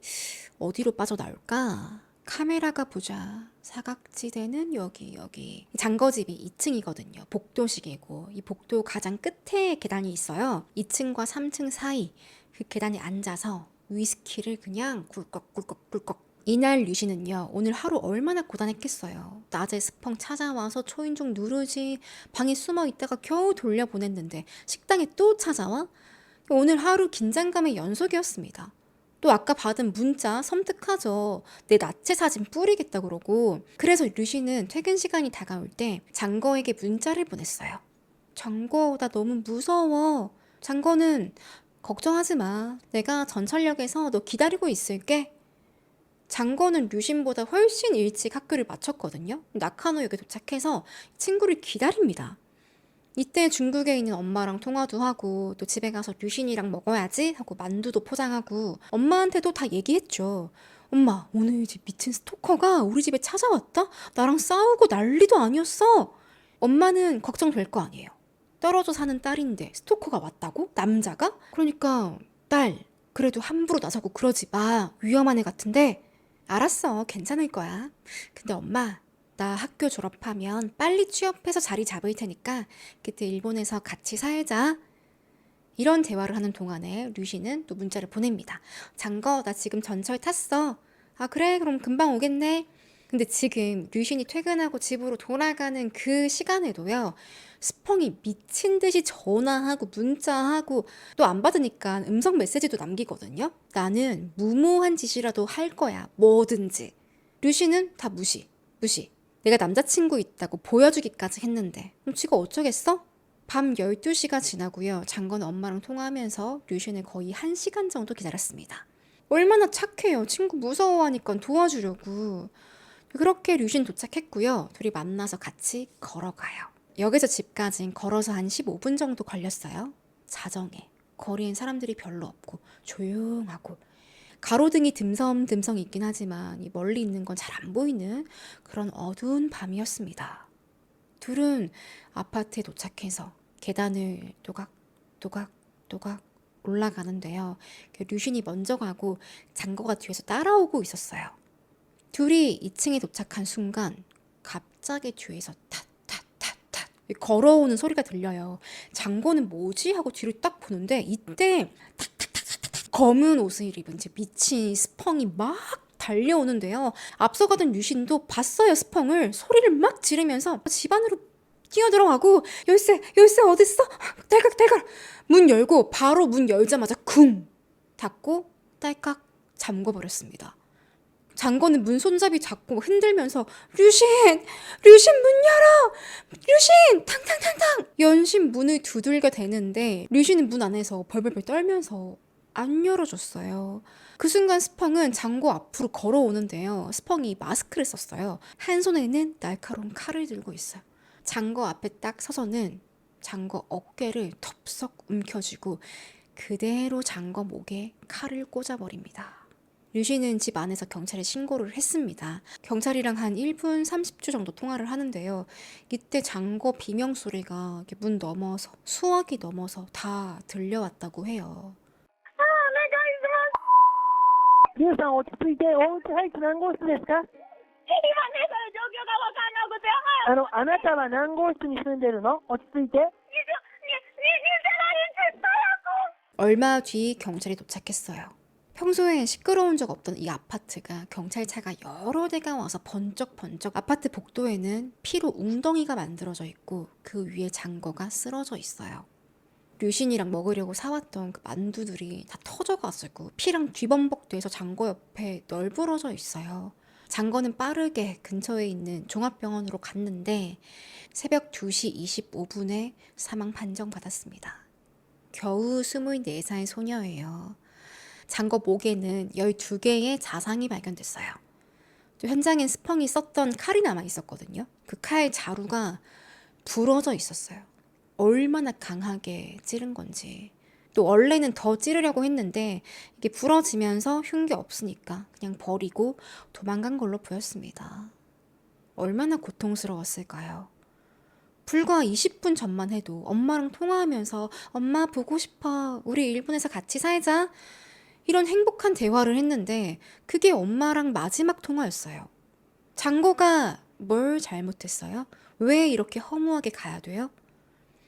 어디로 빠져나올까? 카메라가 보자. 사각지대는 여기. 장거집이 2층이거든요. 복도식이고 이 복도 가장 끝에 계단이 있어요. 2층과 3층 사이 그 계단에 앉아서 위스키를 그냥 꿀꺽꿀꺽꿀꺽. 이날 류신은요, 오늘 하루 얼마나 고단했겠어요. 낮에 스펑 찾아와서 초인종 누르지, 방에 숨어 있다가 겨우 돌려보냈는데 식당에 또 찾아와? 오늘 하루 긴장감의 연속이었습니다. 또 아까 받은 문자 섬뜩하죠. 내 나체 사진 뿌리겠다 그러고. 그래서 류신은 퇴근 시간이 다가올 때 장거에게 문자를 보냈어요. 장거, 나 너무 무서워. 장거는 걱정하지 마. 내가 전철역에서 너 기다리고 있을게. 장거는 류신보다 훨씬 일찍 학교를 마쳤거든요. 나카노역에 도착해서 친구를 기다립니다. 이때 중국에 있는 엄마랑 통화도 하고 또 집에 가서 류신이랑 먹어야지 하고 만두도 포장하고 엄마한테도 다 얘기했죠. 엄마, 오늘 이 미친 스토커가 우리 집에 찾아왔다? 나랑 싸우고 난리도 아니었어. 엄마는 걱정될 거 아니에요. 떨어져 사는 딸인데 스토커가 왔다고? 남자가? 그러니까 딸, 그래도 함부로 나서고 그러지 마. 위험한 애 같은데. 알았어, 괜찮을 거야. 근데 엄마, 나 학교 졸업하면 빨리 취업해서 자리 잡을 테니까 그때 일본에서 같이 살자. 이런 대화를 하는 동안에 류신은 또 문자를 보냅니다. 장거, 나 지금 전철 탔어. 아, 그래? 그럼 금방 오겠네. 근데 지금 류신이 퇴근하고 집으로 돌아가는 그 시간에도요, 스펑이 미친 듯이 전화하고 문자하고 또 안 받으니까 음성 메시지도 남기거든요. 나는 무모한 짓이라도 할 거야. 뭐든지. 류신은 다 무시. 내가 남자친구 있다고 보여주기까지 했는데 그럼 지가 어쩌겠어? 밤 12시가 지나고요. 장건은 엄마랑 통화하면서 류신을 거의 1시간 정도 기다렸습니다. 얼마나 착해요. 친구 무서워하니까 도와주려고. 그렇게 류신 도착했고요. 둘이 만나서 같이 걸어가요. 역에서 집까진 걸어서 한 15분 정도 걸렸어요. 자정에. 거리엔 사람들이 별로 없고 조용하고 가로등이 듬성듬성 있긴 하지만 이 멀리 있는 건 잘 안 보이는 그런 어두운 밤이었습니다. 둘은 아파트에 도착해서 계단을 또각 올라가는데요. 류신이 먼저 가고 장거가 뒤에서 따라오고 있었어요. 둘이 2층에 도착한 순간 갑자기 뒤에서 탓 걸어오는 소리가 들려요. 장거는 뭐지? 하고 뒤로 딱 보는데 이때 검은 옷을 입은 제 미친 스펑이 막 달려오는데요. 앞서가던 류신도 봤어요. 스펑을. 소리를 막 지르면서 집 안으로 뛰어들어가고 열쇠 어딨어? 달각. 문 열고 바로 문 열자마자 쿵 닫고 딸깍 잠궈버렸습니다. 장거는 문 손잡이 잡고 흔들면서 류신 문 열어! 류신! 탕탕탕탕! 연신 문을 두들겨 대는데 류신은 문 안에서 벌벌벌 떨면서 안 열어줬어요. 그 순간 스펑은 장고 앞으로 걸어오는데요. 스펑이 마스크를 썼어요. 한 손에는 날카로운 칼을 들고 있어요. 장거 앞에 딱 서서는 장거 어깨를 덥석 움켜쥐고 그대로 장거 목에 칼을 꽂아버립니다. 류신은 집 안에서 경찰에 신고를 했습니다. 경찰이랑 한 1분 30초 정도 통화를 하는데요. 이때 장거 비명 소리가 문 넘어서 수화기 넘어서 다 들려왔다고 해요. リュウさん落ち着いて、お家入って何号室ですか？今ね、その状況が分かんなくて、はい。あなたは何号室に住んでるの？落ち着いて。20얼마 뒤 경찰이 도착했어요. 평소에 시끄러운 적 없던 이 아파트가 경찰차가 여러 대가 와서 번쩍번쩍 아파트 복도에는 피로 웅덩이가 만들어져 있고 그 위에 장거가 쓰러져 있어요. 류신이랑 먹으려고 사왔던 그 만두들이 다 터져가지고 피랑 뒤범벅돼서 장거 옆에 널브러져 있어요. 장거는 빠르게 근처에 있는 종합병원으로 갔는데 새벽 2시 25분에 사망 판정받았습니다. 겨우 24살 소녀예요. 장거 목에는 12개의 자상이 발견됐어요. 또 현장엔 스펑이 썼던 칼이 남아 있었거든요. 그 칼 자루가 부러져 있었어요. 얼마나 강하게 찌른 건지. 또 원래는 더 찌르려고 했는데 이게 부러지면서 흉기 없으니까 그냥 버리고 도망간 걸로 보였습니다. 얼마나 고통스러웠을까요? 불과 20분 전만 해도 엄마랑 통화하면서 엄마 보고 싶어. 우리 일본에서 같이 살자. 이런 행복한 대화를 했는데 그게 엄마랑 마지막 통화였어요. 장고가 뭘 잘못했어요? 왜 이렇게 허무하게 가야 돼요?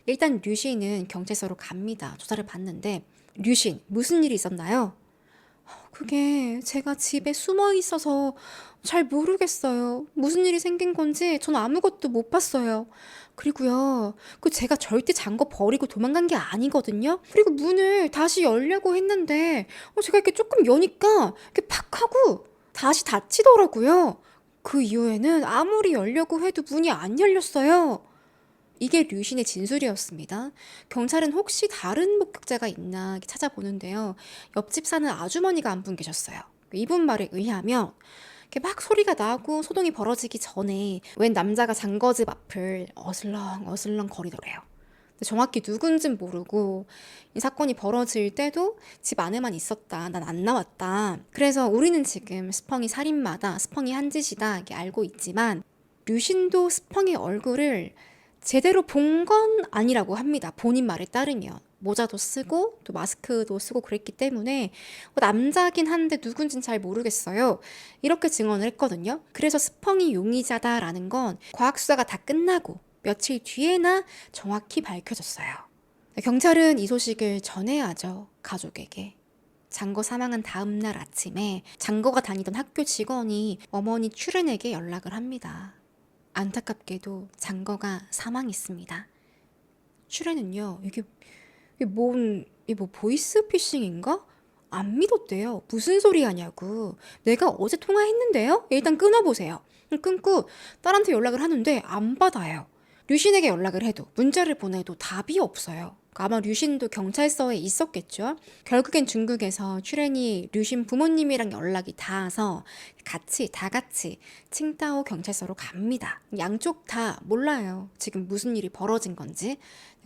일단 류신은 경찰서로 갑니다. 조사를 받는데 류신 무슨 일이 있었나요? 그게 제가 집에 숨어 있어서 잘 모르겠어요. 무슨 일이 생긴 건지 전 아무것도 못 봤어요. 그리고요, 제가 절대 장거 버리고 도망간 게 아니거든요. 그리고 문을 다시 열려고 했는데 제가 이렇게 조금 여니까 이렇게 팍 하고 다시 닫히더라고요. 그 이후에는 아무리 열려고 해도 문이 안 열렸어요. 이게 류신의 진술이었습니다. 경찰은 혹시 다른 목격자가 있나 찾아보는데요. 옆집 사는 아주머니가 한 분 계셨어요. 이분 말에 의하면 이렇게 막 소리가 나고 소동이 벌어지기 전에 웬 남자가 장거집 앞을 어슬렁 거리더래요. 정확히 누군진 모르고 이 사건이 벌어질 때도 집 안에만 있었다. 난 안 나왔다. 그래서 우리는 지금 스펑이 살인마다, 스펑이 한 짓이다 이렇게 알고 있지만 류신도 스펑의 얼굴을 제대로 본 건 아니라고 합니다. 본인 말에 따르면. 모자도 쓰고 또 마스크도 쓰고 그랬기 때문에 남자긴 한데 누군진 잘 모르겠어요. 이렇게 증언을 했거든요. 그래서 스펑이 용의자다라는 건 과학수사가 다 끝나고 며칠 뒤에나 정확히 밝혀졌어요. 경찰은 이 소식을 전해야죠. 가족에게. 장거 사망한 다음 날 아침에 장거가 다니던 학교 직원이 어머니 출연에게 연락을 합니다. 안타깝게도 장거가 사망했습니다. 출연은요, 이게 뭐 보이스피싱인가? 안 믿었대요. 무슨 소리 하냐고. 내가 어제 통화했는데요? 일단 끊어보세요. 끊고 딸한테 연락을 하는데 안 받아요. 류신에게 연락을 해도 문자를 보내도 답이 없어요. 아마 류신도 경찰서에 있었겠죠. 결국엔 중국에서 출연이 류신 부모님이랑 연락이 닿아서 다 같이 칭다오 경찰서로 갑니다. 양쪽 다 몰라요. 지금 무슨 일이 벌어진 건지.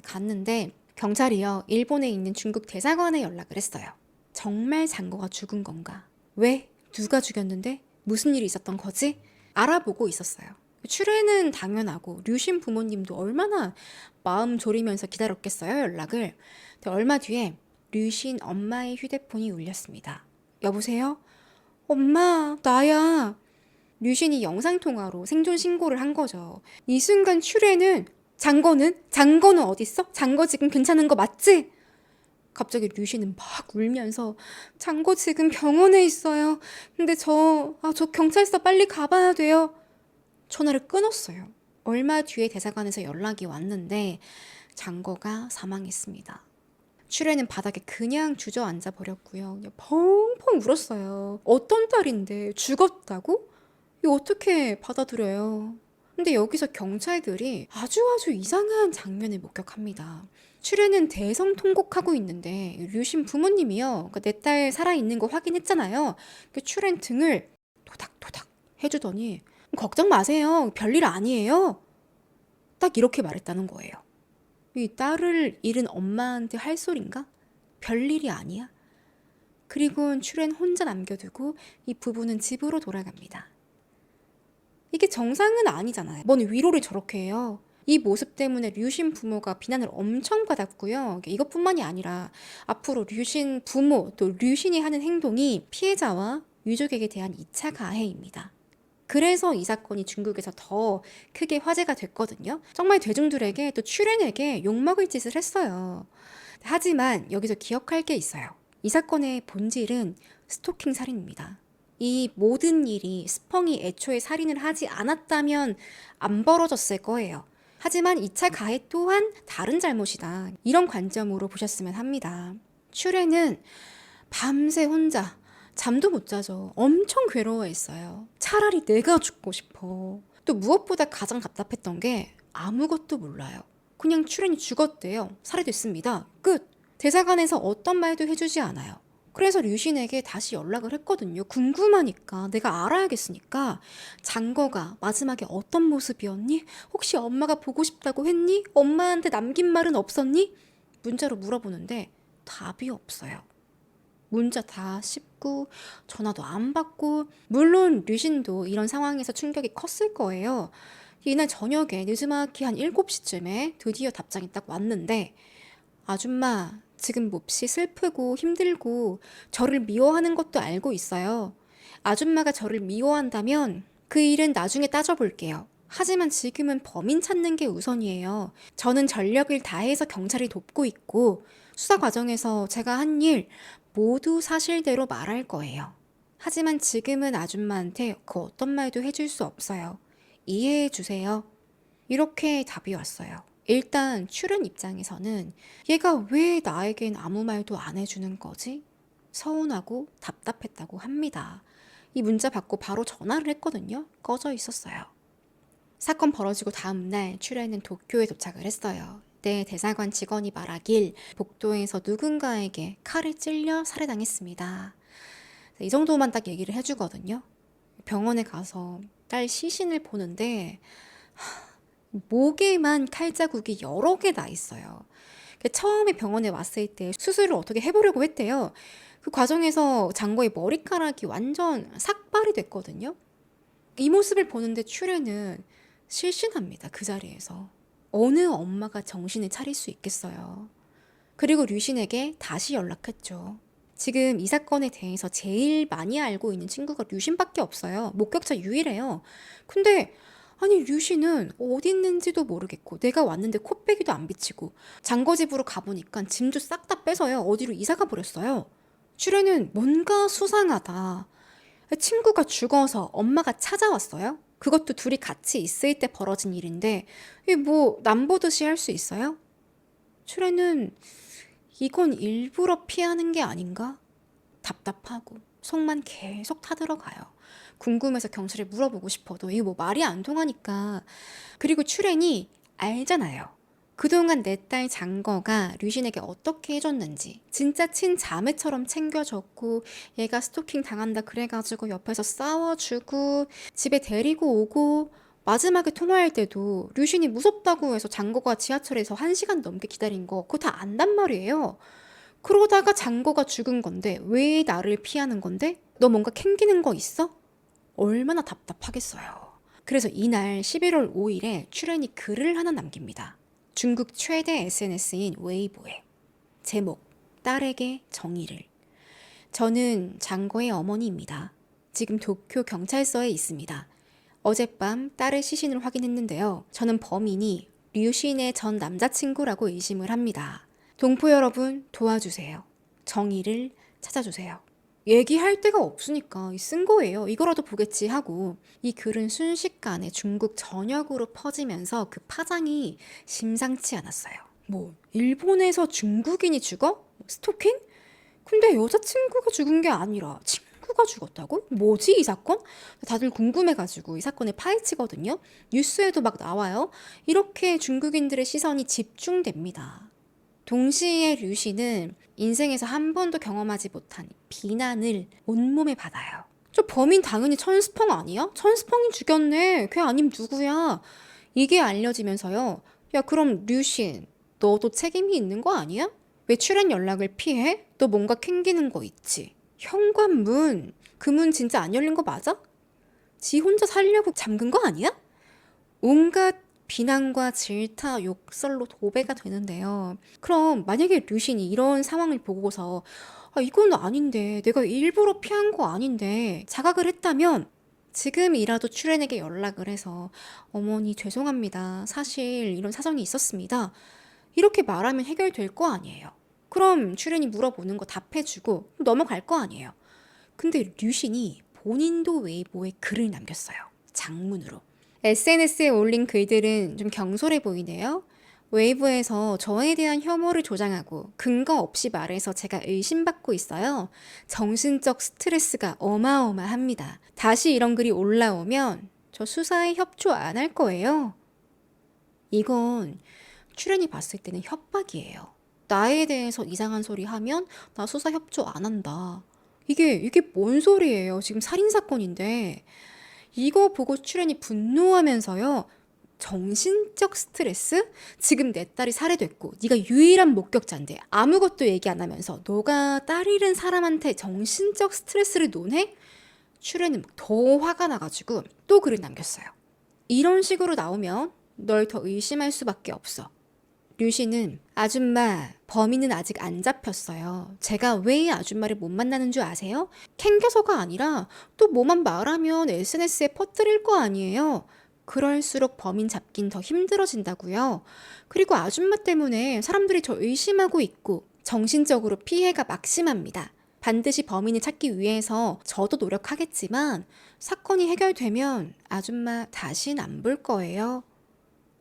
갔는데 경찰이요, 일본에 있는 중국 대사관에 연락을 했어요. 정말 장거가 죽은 건가? 왜? 누가 죽였는데? 무슨 일이 있었던 거지? 알아보고 있었어요. 출연은 당연하고 류신 부모님도 얼마나 마음 졸이면서 기다렸겠어요, 연락을. 얼마 뒤에 류신 엄마의 휴대폰이 울렸습니다. 여보세요? 엄마, 나야. 류신이 영상통화로 생존 신고를 한 거죠. 이 순간 출연은 장거는 어딨어? 장거 지금 괜찮은 거 맞지? 갑자기 류신은 막 울면서 장고 지금 병원에 있어요. 근데 저 경찰서 빨리 가봐야 돼요. 전화를 끊었어요. 얼마 뒤에 대사관에서 연락이 왔는데 장거가 사망했습니다. 츄레는 바닥에 그냥 주저앉아 버렸고요. 그냥 펑펑 울었어요. 어떤 딸인데 죽었다고? 이거 어떻게 받아들여요? 근데 여기서 경찰들이 아주 이상한 장면을 목격합니다. 츄레는 대성통곡하고 있는데 류신 부모님이요. 내 딸 살아있는 거 확인했잖아요. 츄레는 등을 토닥토닥 해주더니 걱정 마세요. 별일 아니에요. 딱 이렇게 말했다는 거예요. 이 딸을 잃은 엄마한테 할 소린가? 별일이 아니야? 그리고 츄렌 혼자 남겨두고 이 부부는 집으로 돌아갑니다. 이게 정상은 아니잖아요. 뭔 위로를 저렇게 해요. 이 모습 때문에 류신 부모가 비난을 엄청 받았고요. 이것뿐만이 아니라 앞으로 류신 부모 또 류신이 하는 행동이 피해자와 유족에게 대한 2차 가해입니다. 그래서 이 사건이 중국에서 더 크게 화제가 됐거든요. 정말 대중들에게 또 츄렌에게 욕먹을 짓을 했어요. 하지만 여기서 기억할 게 있어요. 이 사건의 본질은 스토킹 살인입니다. 이 모든 일이 스펑이 애초에 살인을 하지 않았다면 안 벌어졌을 거예요. 하지만 2차 가해 또한 다른 잘못이다. 이런 관점으로 보셨으면 합니다. 츄렌은 밤새 혼자 잠도 못 자죠. 엄청 괴로워했어요. 차라리 내가 죽고 싶어. 또 무엇보다 가장 답답했던 게 아무것도 몰라요. 그냥 츄렌이 죽었대요. 살해됐습니다. 끝. 대사관에서 어떤 말도 해주지 않아요. 그래서 류신에게 다시 연락을 했거든요. 궁금하니까 내가 알아야겠으니까 장거가 마지막에 어떤 모습이었니? 혹시 엄마가 보고 싶다고 했니? 엄마한테 남긴 말은 없었니? 문자로 물어보는데 답이 없어요. 문자 다 씹고 전화도 안 받고 물론 류신도 이런 상황에서 충격이 컸을 거예요. 이날 저녁에 늦지막히 한 7시쯤에 드디어 답장이 딱 왔는데 아줌마 지금 몹시 슬프고 힘들고 저를 미워하는 것도 알고 있어요. 아줌마가 저를 미워한다면 그 일은 나중에 따져볼게요. 하지만 지금은 범인 찾는 게 우선이에요. 저는 전력을 다해서 경찰을 돕고 있고 수사 과정에서 제가 한 일 모두 사실대로 말할 거예요. 하지만 지금은 아줌마한테 그 어떤 말도 해줄 수 없어요. 이해해 주세요. 이렇게 답이 왔어요. 일단 츄렌 입장에서는 얘가 왜 나에겐 아무 말도 안 해주는 거지? 서운하고 답답했다고 합니다. 이 문자 받고 바로 전화를 했거든요. 꺼져 있었어요. 사건 벌어지고 다음날 츄렌은 도쿄에 도착을 했어요. 네, 대사관 직원이 말하길 복도에서 누군가에게 칼을 찔려 살해당했습니다. 이 정도만 딱 얘기를 해주거든요. 병원에 가서 딸 시신을 보는데 목에만 칼자국이 여러 개 나 있어요. 처음에 병원에 왔을 때 수술을 어떻게 해보려고 했대요. 그 과정에서 장거의 머리카락이 완전 삭발이 됐거든요. 이 모습을 보는데 츄렌은 실신합니다. 그 자리에서. 어느 엄마가 정신을 차릴 수 있겠어요. 그리고 류신에게 다시 연락했죠. 지금 이 사건에 대해서 제일 많이 알고 있는 친구가 류신밖에 없어요. 목격자 유일해요. 근데 아니 류신은 어디 있는지도 모르겠고 내가 왔는데 코빼기도 안 비치고 장거집으로 가보니까 짐도 싹 다 빼서요. 어디로 이사가 버렸어요. 츄렌은 뭔가 수상하다. 친구가 죽어서 엄마가 찾아왔어요? 그것도 둘이 같이 있을 때 벌어진 일인데 이게 뭐 남보듯이 할 수 있어요? 츄렌은 이건 일부러 피하는 게 아닌가? 답답하고 속만 계속 타들어가요. 궁금해서 경찰에 물어보고 싶어도 이게 뭐 말이 안 통하니까. 그리고 츄렌이 알잖아요. 그동안 내 딸 장거가 류신에게 어떻게 해줬는지 진짜 친자매처럼 챙겨줬고 얘가 스토킹 당한다 그래가지고 옆에서 싸워주고 집에 데리고 오고 마지막에 통화할 때도 류신이 무섭다고 해서 장거가 지하철에서 1시간 넘게 기다린 거 그거 다 안단 말이에요. 그러다가 장거가 죽은 건데 왜 나를 피하는 건데? 너 뭔가 캥기는 거 있어? 얼마나 답답하겠어요. 그래서 이날 11월 5일에 츄렌이 글을 하나 남깁니다. 중국 최대 SNS인 웨이보에. 제목, 딸에게 정의를. 저는 장거의 어머니입니다. 지금 도쿄 경찰서에 있습니다. 어젯밤 딸의 시신을 확인했는데요. 저는 범인이 류신의 전 남자친구라고 의심을 합니다. 동포 여러분, 도와주세요. 정의를 찾아주세요. 얘기할 데가 없으니까 쓴 거예요. 이거라도 보겠지 하고. 이 글은 순식간에 중국 전역으로 퍼지면서 그 파장이 심상치 않았어요. 뭐 일본에서 중국인이 죽어? 스토킹? 근데 여자친구가 죽은 게 아니라 친구가 죽었다고? 뭐지 이 사건? 다들 궁금해가지고 이 사건을 파헤치거든요. 뉴스에도 막 나와요. 이렇게 중국인들의 시선이 집중됩니다. 동시에 류씨는 인생에서 한 번도 경험하지 못한 비난을 온몸에 받아요. 저 범인 당연히 천스펑 아니야? 천스펑이 죽였네. 걔 아님 누구야? 이게 알려지면서요. 야, 그럼 류신, 너도 책임이 있는 거 아니야? 왜 출연 연락을 피해? 너 뭔가 캥기는 거 있지? 현관문, 그 문 진짜 안 열린 거 맞아? 지 혼자 살려고 잠근 거 아니야? 온갖 비난과 질타, 욕설로 도배가 되는데요. 그럼 만약에 류신이 이런 상황을 보고서 이건 아닌데, 내가 일부러 피한 거 아닌데 자각을 했다면 지금이라도 출연에게 연락을 해서 어머니 죄송합니다. 사실 이런 사정이 있었습니다. 이렇게 말하면 해결될 거 아니에요. 그럼 출연이 물어보는 거 답해주고 넘어갈 거 아니에요. 근데 류신이 본인도 웨이보에 글을 남겼어요. 장문으로. SNS에 올린 글들은 좀 경솔해 보이네요. 웨이브에서 저에 대한 혐오를 조장하고 근거 없이 말해서 제가 의심받고 있어요. 정신적 스트레스가 어마어마합니다. 다시 이런 글이 올라오면 저 수사에 협조 안 할 거예요. 이건 출연이 봤을 때는 협박이에요. 나에 대해서 이상한 소리 하면 나 수사 협조 안 한다. 이게 뭔 소리예요? 지금 살인사건인데. 이거 보고 출연이 분노하면서요. 정신적 스트레스? 지금 내 딸이 살해됐고 네가 유일한 목격자인데 아무것도 얘기 안 하면서 너가 딸 잃은 사람한테 정신적 스트레스를 논해? 출연은 더 화가 나가지고 또 글을 남겼어요. 이런 식으로 나오면 널 더 의심할 수밖에 없어. 류씨는 아줌마, 범인은 아직 안 잡혔어요. 제가 왜 이 아줌마를 못 만나는 줄 아세요? 캥겨서가 아니라 또 뭐만 말하면 SNS에 퍼뜨릴 거 아니에요. 그럴수록 범인 잡긴 더 힘들어진다고요. 그리고 아줌마 때문에 사람들이 저 의심하고 있고 정신적으로 피해가 막심합니다. 반드시 범인을 찾기 위해서 저도 노력하겠지만 사건이 해결되면 아줌마 다신 안 볼 거예요.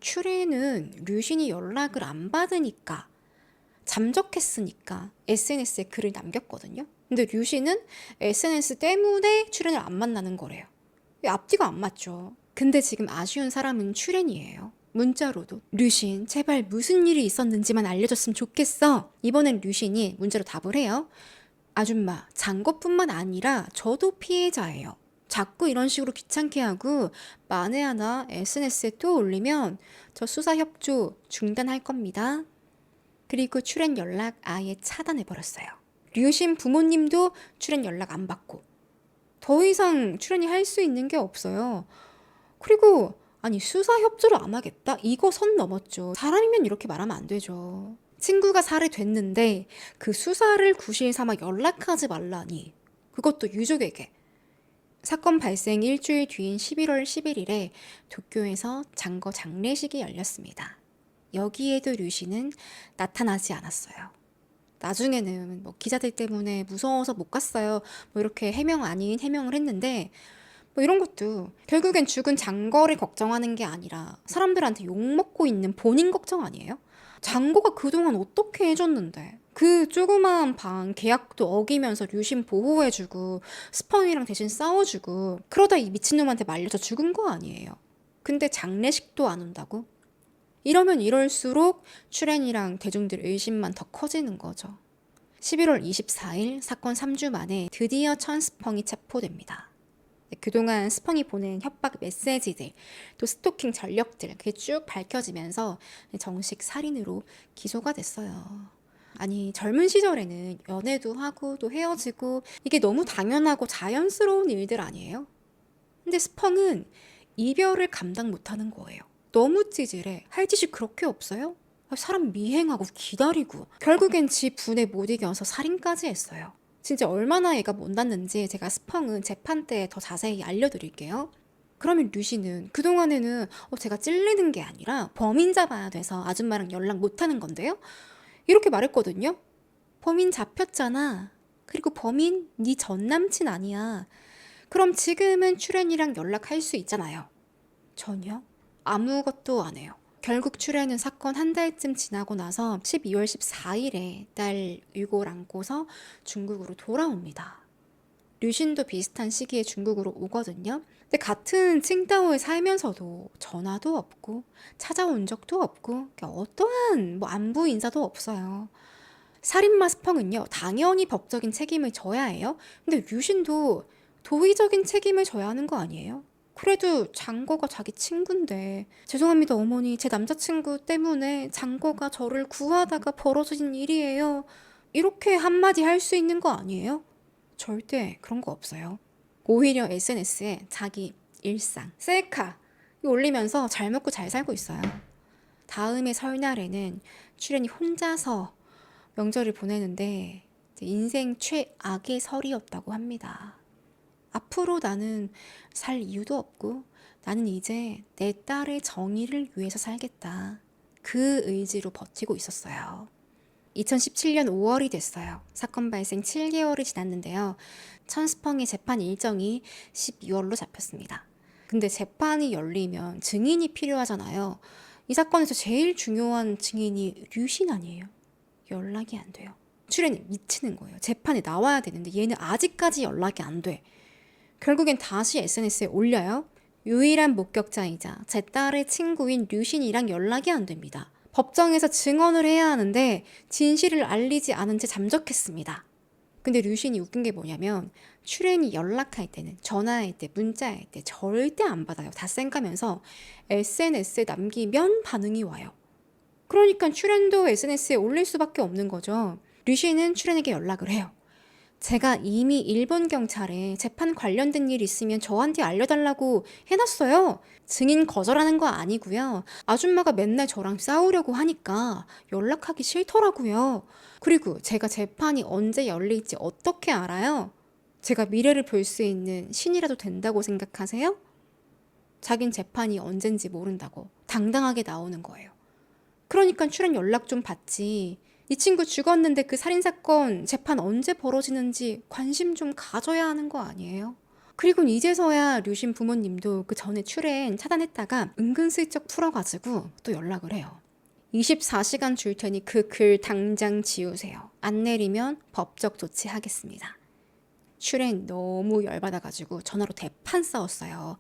추리는 류신이 연락을 안 받으니까 잠적했으니까 SNS에 글을 남겼거든요. 근데 류신은 SNS 때문에 출연을 안 만나는 거래요. 앞뒤가 안 맞죠. 근데 지금 아쉬운 사람은 출연이에요. 문자로도 류신 제발 무슨 일이 있었는지만 알려줬으면 좋겠어. 이번엔 류신이 문자로 답을 해요. 아줌마 잔 것뿐만 아니라 저도 피해자예요. 자꾸 이런 식으로 귀찮게 하고 만에 하나 SNS에 또 올리면 저 수사 협조 중단할 겁니다. 그리고 출연 연락 아예 차단해버렸어요. 류신 부모님도 출연 연락 안 받고 더 이상 출연이 할 수 있는 게 없어요. 그리고 아니 수사 협조를 안 하겠다? 이거 선 넘었죠. 사람이면 이렇게 말하면 안 되죠. 친구가 살해됐는데 그 수사를 구실 삼아 연락하지 말라니. 그것도 유족에게. 사건 발생 일주일 뒤인 11월 11일에 도쿄에서 장거 장례식이 열렸습니다. 여기에도 류신은 나타나지 않았어요. 나중에는 뭐 기자들 때문에 무서워서 못 갔어요. 뭐 이렇게 해명 아닌 해명을 했는데 뭐 이런 것도 결국엔 죽은 장거를 걱정하는 게 아니라 사람들한테 욕먹고 있는 본인 걱정 아니에요? 장거가 그동안 어떻게 해줬는데 그 조그마한 방 계약도 어기면서 류신 보호해주고 스펑이랑 대신 싸워주고 그러다 이 미친놈한테 말려서 죽은 거 아니에요. 근데 장례식도 안 온다고? 이러면 이럴수록 출연이랑 대중들 의심만 더 커지는 거죠. 11월 24일 사건 3주 만에 드디어 천스펑이 체포됩니다. 그동안 스펑이 보낸 협박 메시지들, 또 스토킹 전력들 그게 쭉 밝혀지면서 정식 살인으로 기소가 됐어요. 아니 젊은 시절에는 연애도 하고 또 헤어지고 이게 너무 당연하고 자연스러운 일들 아니에요? 근데 스펑은 이별을 감당 못하는 거예요. 너무 찌질해. 할 짓이 그렇게 없어요? 사람 미행하고 기다리고 결국엔 지 분에 못 이겨서 살인까지 했어요. 진짜 얼마나 애가 못났는지 제가 스펑은 재판 때 더 자세히 알려드릴게요. 그러면 류신은 그동안에는 제가 찔리는 게 아니라 범인 잡아야 돼서 아줌마랑 연락 못하는 건데요. 이렇게 말했거든요. 범인 잡혔잖아. 그리고 범인 네 전남친 아니야. 그럼 지금은 출연이랑 연락할 수 있잖아요. 전혀 아무것도 안 해요. 결국 출연은 사건 한 달쯤 지나고 나서 12월 14일에 딸 유고를 안고서 중국으로 돌아옵니다. 류신도 비슷한 시기에 중국으로 오거든요. 근데 같은 칭다오에 살면서도 전화도 없고 찾아온 적도 없고 어떠한 안부 인사도 없어요. 살인마 스펑은요, 당연히 법적인 책임을 져야 해요. 근데 류신도 도의적인 책임을 져야 하는 거 아니에요? 그래도 장거가 자기 친구인데, 죄송합니다 어머니, 제 남자친구 때문에 장거가 저를 구하다가 벌어진 일이에요. 이렇게 한마디 할 수 있는 거 아니에요? 절대 그런 거 없어요. 오히려 SNS에 자기 일상, 셀카 올리면서 잘 먹고 잘 살고 있어요. 다음에 설날에는 출연이 혼자서 명절을 보내는데 인생 최악의 설이었다고 합니다. 앞으로 나는 살 이유도 없고 나는 이제 내 딸의 정의를 위해서 살겠다. 그 의지로 버티고 있었어요. 2017년 5월이 됐어요. 사건 발생 7개월이 지났는데요. 천스펑의 재판 일정이 12월로 잡혔습니다. 근데 재판이 열리면 증인이 필요하잖아요. 이 사건에서 제일 중요한 증인이 류신 아니에요. 연락이 안 돼요. 출연이 미치는 거예요. 재판에 나와야 되는데 얘는 아직까지 연락이 안 돼. 결국엔 다시 SNS에 올려요. 유일한 목격자이자 제 딸의 친구인 류신이랑 연락이 안 됩니다. 법정에서 증언을 해야 하는데 진실을 알리지 않은 채 잠적했습니다. 근데 류신이 웃긴 게 뭐냐면 출연이 연락할 때는 전화할 때 문자할 때 절대 안 받아요. 다 쌩까면서 SNS에 남기면 반응이 와요. 그러니까 출연도 SNS에 올릴 수밖에 없는 거죠. 류신은 출연에게 연락을 해요. 제가 이미 일본 경찰에 재판 관련된 일 있으면 저한테 알려달라고 해놨어요. 증인 거절하는 거 아니고요. 아줌마가 맨날 저랑 싸우려고 하니까 연락하기 싫더라고요. 그리고 제가 재판이 언제 열릴지 어떻게 알아요? 제가 미래를 볼 수 있는 신이라도 된다고 생각하세요? 자긴 재판이 언젠지 모른다고 당당하게 나오는 거예요. 그러니까 출연 연락 좀 받지. 이 친구 죽었는데 그 살인사건 재판 언제 벌어지는지 관심 좀 가져야 하는 거 아니에요? 그리고 이제서야 류신 부모님도 그 전에 출연 차단했다가 은근슬쩍 풀어가지고 또 연락을 해요. 24시간 줄 테니 그 글 당장 지우세요. 안 내리면 법적 조치하겠습니다. 출연 너무 열받아가지고 전화로 대판 싸웠어요.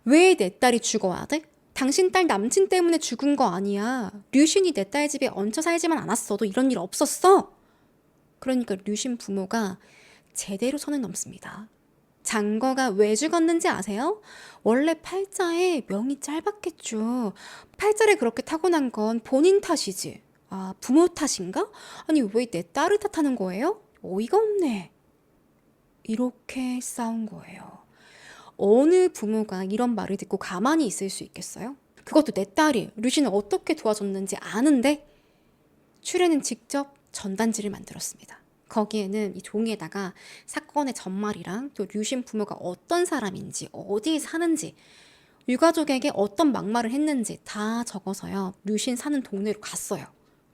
왜 내 딸이 죽어야 돼? 당신 딸 남친 때문에 죽은 거 아니야. 류신이 내 딸 집에 얹혀 살지만 않았어도 이런 일 없었어. 그러니까 류신 부모가 제대로 선을 넘습니다. 장거가 왜 죽었는지 아세요? 원래 팔자에 명이 짧았겠죠. 팔자를 그렇게 타고난 건 본인 탓이지. 아, 부모 탓인가? 아니, 왜 내 딸을 탓하는 거예요? 어이가 없네. 이렇게 싸운 거예요. 어느 부모가 이런 말을 듣고 가만히 있을 수 있겠어요? 그것도 내 딸이 류신을 어떻게 도와줬는지 아는데. 출연은 직접 전단지를 만들었습니다. 거기에는 이 종이에다가 사건의 전말이랑 또 류신 부모가 어떤 사람인지, 어디에 사는지, 유가족에게 어떤 막말을 했는지 다 적어서요. 류신 사는 동네로 갔어요.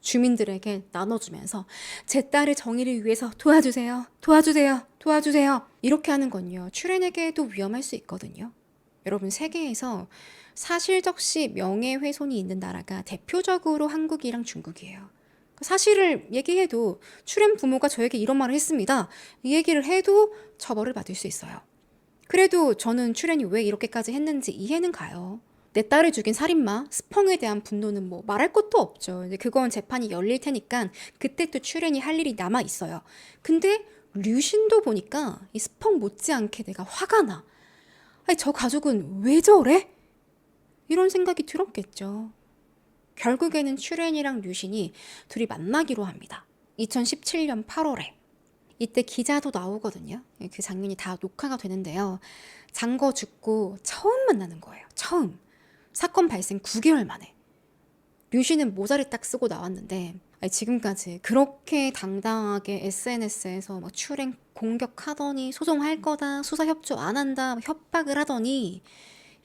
주민들에게 나눠주면서 제 딸의 정의를 위해서 도와주세요. 도와주세요. 도와주세요. 이렇게 하는 건요. 출연에게도 위험할 수 있거든요. 여러분, 세계에서 사실적시 명예훼손이 있는 나라가 대표적으로 한국이랑 중국이에요. 사실을 얘기해도 출연 부모가 저에게 이런 말을 했습니다. 이 얘기를 해도 처벌을 받을 수 있어요. 그래도 저는 출연이 왜 이렇게까지 했는지 이해는 가요. 내 딸을 죽인 살인마, 스펑에 대한 분노는 뭐 말할 것도 없죠. 이제 그건 재판이 열릴 테니까 그때 또 출연이 할 일이 남아 있어요. 근데 류신도 보니까 이 스펑 못지않게 내가 화가 나. 아니, 저 가족은 왜 저래? 이런 생각이 들었겠죠. 결국에는 출연이랑 류신이 둘이 만나기로 합니다. 2017년 8월에. 이때 기자도 나오거든요. 그 장면이 다 녹화가 되는데요. 장거 죽고 처음 만나는 거예요. 처음. 사건 발생 9개월 만에. 류신은 모자를 딱 쓰고 나왔는데 지금까지 그렇게 당당하게 SNS에서 막 출연 공격하더니 소송할 거다, 수사 협조 안 한다, 협박을 하더니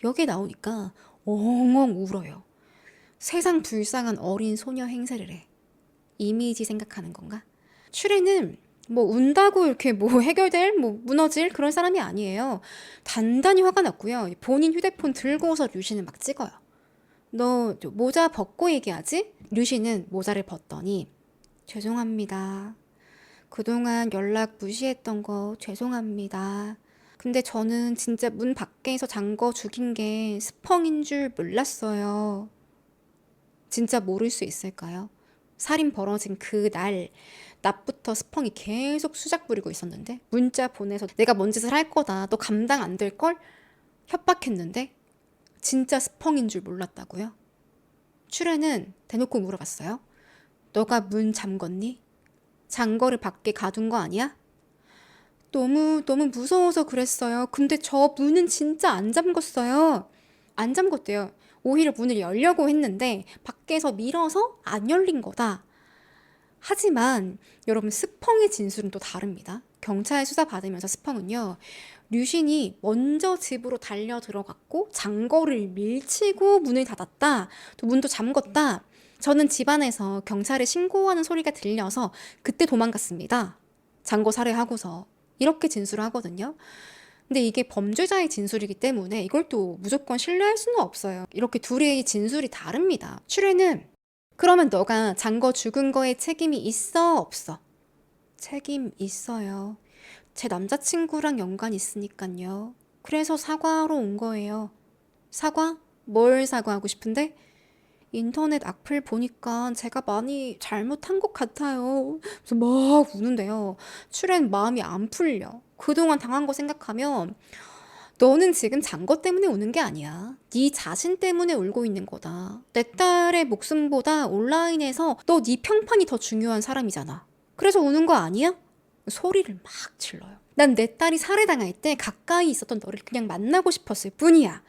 여기에 나오니까 엉엉 울어요. 세상 불쌍한 어린 소녀 행세를 해. 이미지 생각하는 건가? 출애는 뭐 운다고 이렇게 뭐 해결될, 뭐 무너질 그런 사람이 아니에요. 단단히 화가 났고요. 본인 휴대폰 들고서 류신을 막 찍어요. 너 모자 벗고 얘기하지? 류신은 모자를 벗더니 죄송합니다. 그동안 연락 무시했던 거 죄송합니다. 근데 저는 진짜 문 밖에서 잠궈 죽인 게 스펑인 줄 몰랐어요. 진짜 모를 수 있을까요? 살인 벌어진 그 날 낮부터 스펑이 계속 수작 부리고 있었는데 문자 보내서 내가 뭔 짓을 할 거다. 너 감당 안 될걸? 협박했는데 진짜 스펑인 줄 몰랐다고요? 출애는 대놓고 물어봤어요. 너가 문 잠궜니? 장거를 밖에 가둔 거 아니야? 너무 무서워서 그랬어요. 근데 저 문은 진짜 안 잠궜어요. 안 잠궜대요. 오히려 문을 열려고 했는데 밖에서 밀어서 안 열린 거다. 하지만 여러분 스펑의 진술은 또 다릅니다. 경찰 수사 받으면서 스펑은요. 류신이 먼저 집으로 달려 들어갔고 장거를 밀치고 문을 닫았다. 또 문도 잠궜다. 저는 집안에서 경찰에 신고하는 소리가 들려서 그때 도망갔습니다. 장거 살해하고서. 이렇게 진술을 하거든요. 근데 이게 범죄자의 진술이기 때문에 이걸 또 무조건 신뢰할 수는 없어요. 이렇게 둘의 진술이 다릅니다. 출애는 그러면 너가 장거 죽은 거에 책임이 있어 없어? 책임 있어요. 제 남자친구랑 연관 있으니까요. 그래서 사과하러 온 거예요. 사과? 뭘 사과하고 싶은데? 인터넷 악플 보니까 제가 많이 잘못한 것 같아요. 그래서 막 우는데요. 출애는 마음이 안 풀려. 그동안 당한 거 생각하면 너는 지금 장거 때문에 우는 게 아니야. 네 자신 때문에 울고 있는 거다. 내 딸의 목숨보다 온라인에서 너 네 평판이 더 중요한 사람이잖아. 그래서 우는 거 아니야? 소리를 막 질러요. 난 내 딸이 살해당할 때 가까이 있었던 너를 그냥 만나고 싶었을 뿐이야.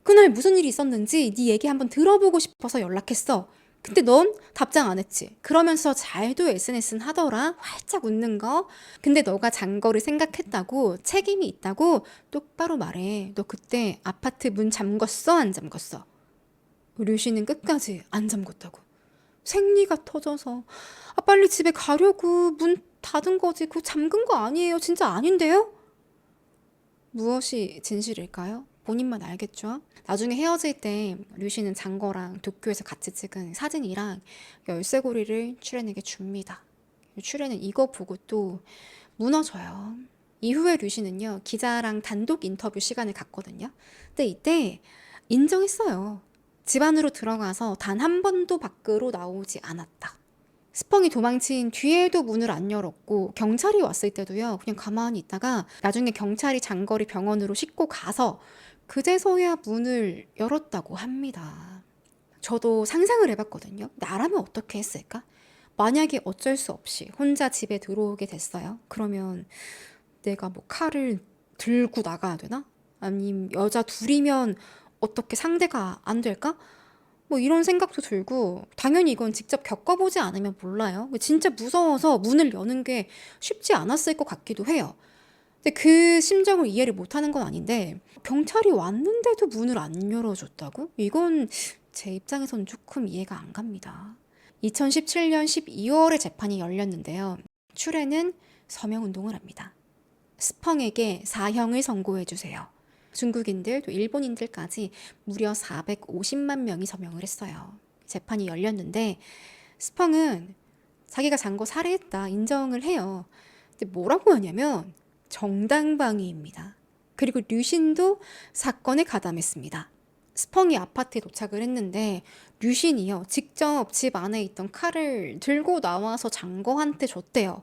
그날 무슨 일이 있었는지 네 얘기 한번 들어보고 싶어서 연락했어. 근데 넌 답장 안 했지. 그러면서 잘도 SNS는 하더라. 활짝 웃는 거. 근데 너가 장거를 생각했다고, 책임이 있다고 똑바로 말해. 너 그때 아파트 문 잠궜어? 안 잠궜어? 류신은 끝까지 안 잠궜다고. 생리가 터져서 빨리 집에 가려고 문 닫은 거지. 그거 잠근 거 아니에요. 진짜 아닌데요? 무엇이 진실일까요? 본인만 알겠죠? 나중에 헤어질 때 류신은 장거랑 도쿄에서 같이 찍은 사진이랑 열쇠고리를 출애에게 줍니다. 출애는 이거 보고 또 무너져요. 이후에 류신은요, 기자랑 단독 인터뷰 시간을 갖거든요. 근데 이때 인정했어요. 집 안으로 들어가서 단 한 번도 밖으로 나오지 않았다. 스펑이 도망친 뒤에도 문을 안 열었고 경찰이 왔을 때도요 그냥 가만히 있다가 나중에 경찰이 장거리 병원으로 싣고 가서 그제서야 문을 열었다고 합니다. 저도 상상을 해봤거든요. 나라면 어떻게 했을까? 만약에 어쩔 수 없이 혼자 집에 들어오게 됐어요. 그러면 내가 뭐 칼을 들고 나가야 되나? 아니면 여자 둘이면 어떻게 상대가 안 될까? 뭐 이런 생각도 들고 당연히 이건 직접 겪어보지 않으면 몰라요. 진짜 무서워서 문을 여는 게 쉽지 않았을 것 같기도 해요. 근데 그 심정을 이해를 못하는 건 아닌데 경찰이 왔는데도 문을 안 열어줬다고? 이건 제 입장에서는 조금 이해가 안 갑니다. 2017년 12월에 재판이 열렸는데요. 출애는 서명운동을 합니다. 스펑에게 사형을 선고해주세요. 중국인들 또 일본인들까지 무려 450만 명이 서명을 했어요. 재판이 열렸는데 스펑은 자기가 장거 살해했다 인정을 해요. 근데 뭐라고 하냐면 정당방위입니다. 그리고 류신도 사건에 가담했습니다. 스펑이 아파트에 도착을 했는데 류신이요 직접 집 안에 있던 칼을 들고 나와서 장거한테 줬대요.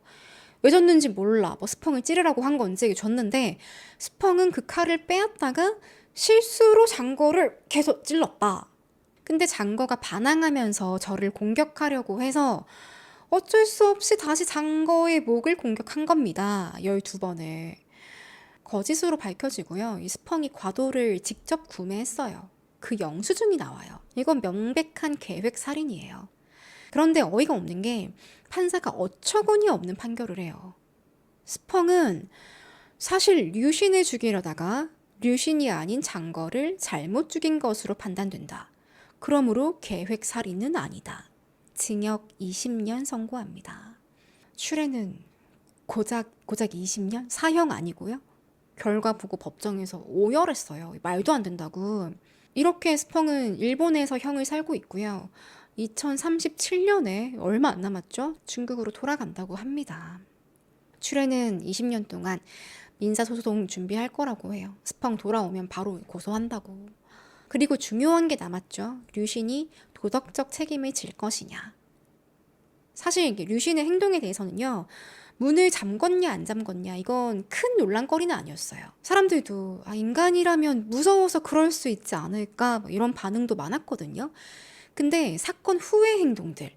왜 줬는지 몰라. 뭐 스펑을 찌르라고 한 건지 줬는데 스펑은 그 칼을 빼앗다가 실수로 장거를 계속 찔렀다. 근데 장거가 반항하면서 저를 공격하려고 해서 어쩔 수 없이 다시 장거의 목을 공격한 겁니다. 12번을. 거짓으로 밝혀지고요. 이 스펑이 과도를 직접 구매했어요. 그 영수증이 나와요. 이건 명백한 계획 살인이에요. 그런데 어이가 없는 게 판사가 어처구니 없는 판결을 해요. 스펑은 사실 류신을 죽이려다가 류신이 아닌 장거를 잘못 죽인 것으로 판단된다. 그러므로 계획 살인은 아니다. 징역 20년 선고합니다. 슈레는 고작 20년? 사형 아니고요? 결과 보고 법정에서 오열했어요. 말도 안 된다고. 이렇게 스펑은 일본에서 형을 살고 있고요. 2037년에 얼마 안 남았죠? 중국으로 돌아간다고 합니다. 슈레는 20년 동안 민사소송 준비할 거라고 해요. 스펑 돌아오면 바로 고소한다고. 그리고 중요한 게 남았죠. 류신이 도덕적 책임을 질 것이냐. 사실 이게 류신의 행동에 대해서는요. 문을 잠궜냐 안 잠궜냐 이건 큰 논란거리는 아니었어요. 사람들도 인간이라면 무서워서 그럴 수 있지 않을까 뭐 이런 반응도 많았거든요. 근데 사건 후의 행동들,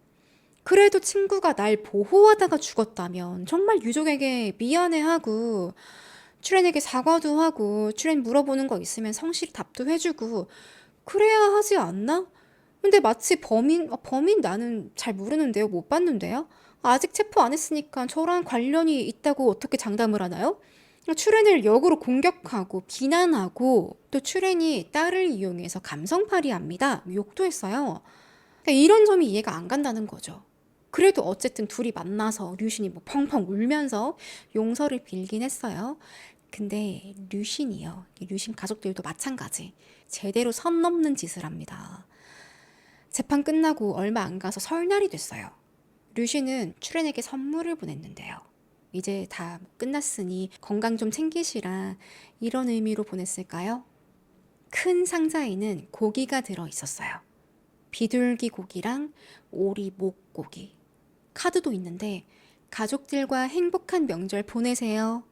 그래도 친구가 날 보호하다가 죽었다면 정말 유족에게 미안해하고 츄렌에게 사과도 하고 츄렌 물어보는 거 있으면 성실히 답도 해주고 그래야 하지 않나? 근데 마치 범인 나는 잘 모르는데요, 못 봤는데요. 아직 체포 안 했으니까 저랑 관련이 있다고 어떻게 장담을 하나요? 츄렌을 역으로 공격하고 비난하고 또 츄렌이 딸을 이용해서 감성팔이합니다. 욕도 했어요. 그러니까 이런 점이 이해가 안 간다는 거죠. 그래도 어쨌든 둘이 만나서 류신이 뭐 펑펑 울면서 용서를 빌긴 했어요. 근데 류신이요. 류신 가족들도 마찬가지. 제대로 선 넘는 짓을 합니다. 재판 끝나고 얼마 안 가서 설날이 됐어요. 류신은 츄렌에게 선물을 보냈는데요. 이제 다 끝났으니 건강 좀 챙기시라 이런 의미로 보냈을까요? 큰 상자에는 고기가 들어 있었어요. 비둘기 고기랑 오리 목고기. 카드도 있는데 가족들과 행복한 명절 보내세요.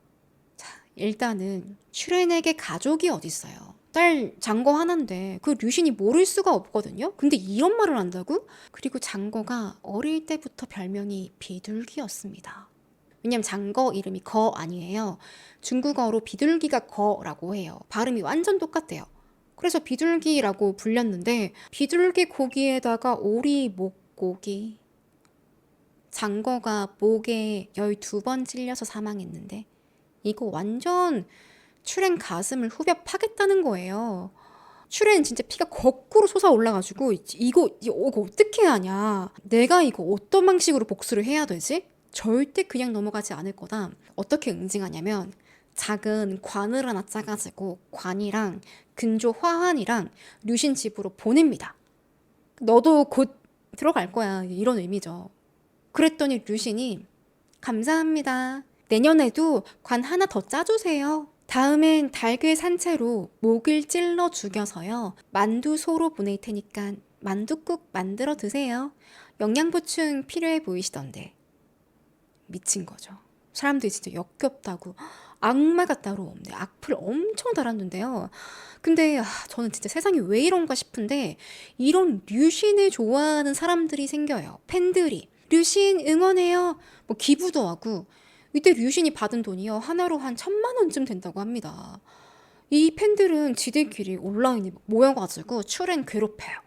자, 일단은 츄렌에게 가족이 어딨어요. 딸 장거 하나인데 그 류신이 모를 수가 없거든요. 근데 이런 말을 한다고? 그리고 장거가 어릴 때부터 별명이 비둘기였습니다. 왜냐면 장거 이름이 거 아니에요. 중국어로 비둘기가 거라고 해요. 발음이 완전 똑같대요. 그래서 비둘기라고 불렸는데 비둘기 고기에다가 오리 목고기. 장거가 목에 12번 찔려서 사망했는데 이거 완전 츄렌 가슴을 후벼 파겠다는 거예요. 츄렌 진짜 피가 거꾸로 솟아올라가지고 이거 어떻게 하냐. 내가 이거 어떤 방식으로 복수를 해야 되지? 절대 그냥 넘어가지 않을 거다. 어떻게 응징하냐면 작은 관을 하나 짜가지고 관이랑 근조 화환이랑 류신 집으로 보냅니다. 너도 곧 들어갈 거야. 이런 의미죠. 그랬더니 류신이 감사합니다. 내년에도 관 하나 더 짜주세요. 다음엔 닭을 산채로 목을 찔러 죽여서요. 만두소로 보낼 테니까 만둣국 만들어 드세요. 영양 보충 필요해 보이시던데. 미친 거죠. 사람들이 진짜 역겹다고. 악마가 따로 없네. 악플 엄청 달았는데요. 근데 저는 진짜 세상이 왜 이런가 싶은데 이런 류신을 좋아하는 사람들이 생겨요. 팬들이. 류신 응원해요. 뭐 기부도 하고. 이때 류신이 받은 돈이요. 하나로 한 1,000만 원쯤 된다고 합니다. 이 팬들은 지들끼리 온라인에 모여가지고 츄렌 괴롭혀요.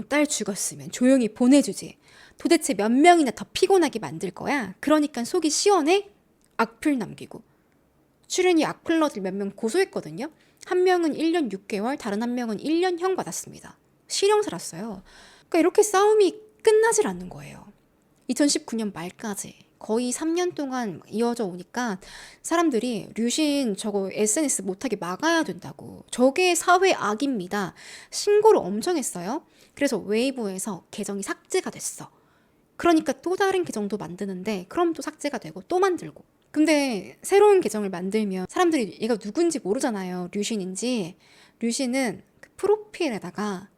딸 죽었으면 조용히 보내주지. 도대체 몇 명이나 더 피곤하게 만들 거야? 그러니까 속이 시원해? 악플 남기고. 츄렌이 악플러들 몇 명 고소했거든요. 한 명은 1년 6개월, 다른 한 명은 1년형 받았습니다. 실형 살았어요. 그러니까 이렇게 싸움이 끝나질 않는 거예요. 2019년 말까지 거의 3년 동안 이어져 오니까 사람들이 류신 저거 SNS 못하게 막아야 된다고. 저게 사회 악입니다. 신고를 엄청 했어요. 그래서 웨이보에서 계정이 삭제가 됐어. 그러니까 또 다른 계정도 만드는데 그럼 또 삭제가 되고 또 만들고. 근데 새로운 계정을 만들면 사람들이 얘가 누군지 모르잖아요. 류신인지. 류신은 그 프로필에다가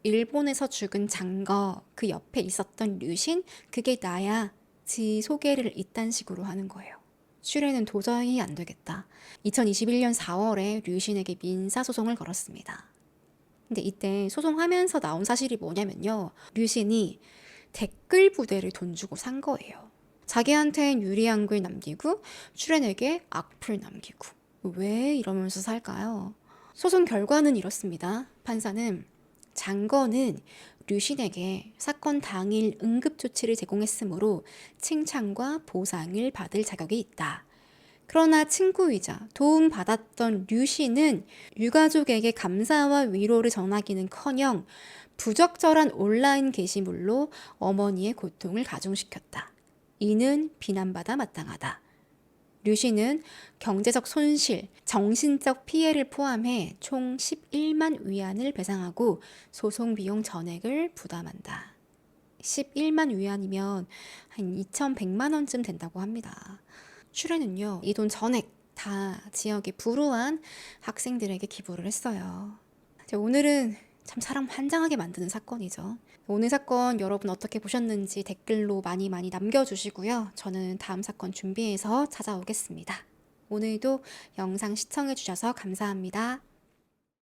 일본에서 죽은 장거 그 옆에 있었던 류신 그게 나야. 지 소개를 이딴 식으로 하는 거예요. 슈레는 도저히 안 되겠다. 2021년 4월에 류신에게 민사소송을 걸었습니다. 근데 이때 소송하면서 나온 사실이 뭐냐면요. 류신이 댓글 부대를 돈 주고 산 거예요. 자기한텐 유리한 글 남기고 슈렌에게 악플 남기고. 왜 이러면서 살까요? 소송 결과는 이렇습니다. 판사는 장거는 류신에게 사건 당일 응급조치를 제공했으므로 칭찬과 보상을 받을 자격이 있다. 그러나 친구이자 도움받았던 류 씨는 유가족에게 감사와 위로를 전하기는커녕 부적절한 온라인 게시물로 어머니의 고통을 가중시켰다. 이는 비난받아 마땅하다. 류 씨는 경제적 손실, 정신적 피해를 포함해 총 11만 위안을 배상하고 소송 비용 전액을 부담한다. 11만 위안이면 한 2,100만 원쯤 된다고 합니다. 슈레는요, 이 돈 전액 다 지역의 불우한 학생들에게 기부를 했어요. 오늘은 참 사람 환장하게 만드는 사건이죠. 오늘 사건 여러분 어떻게 보셨는지 댓글로 많이 남겨주시고요. 저는 다음 사건 준비해서 찾아오겠습니다. 오늘도 영상 시청해주셔서 감사합니다.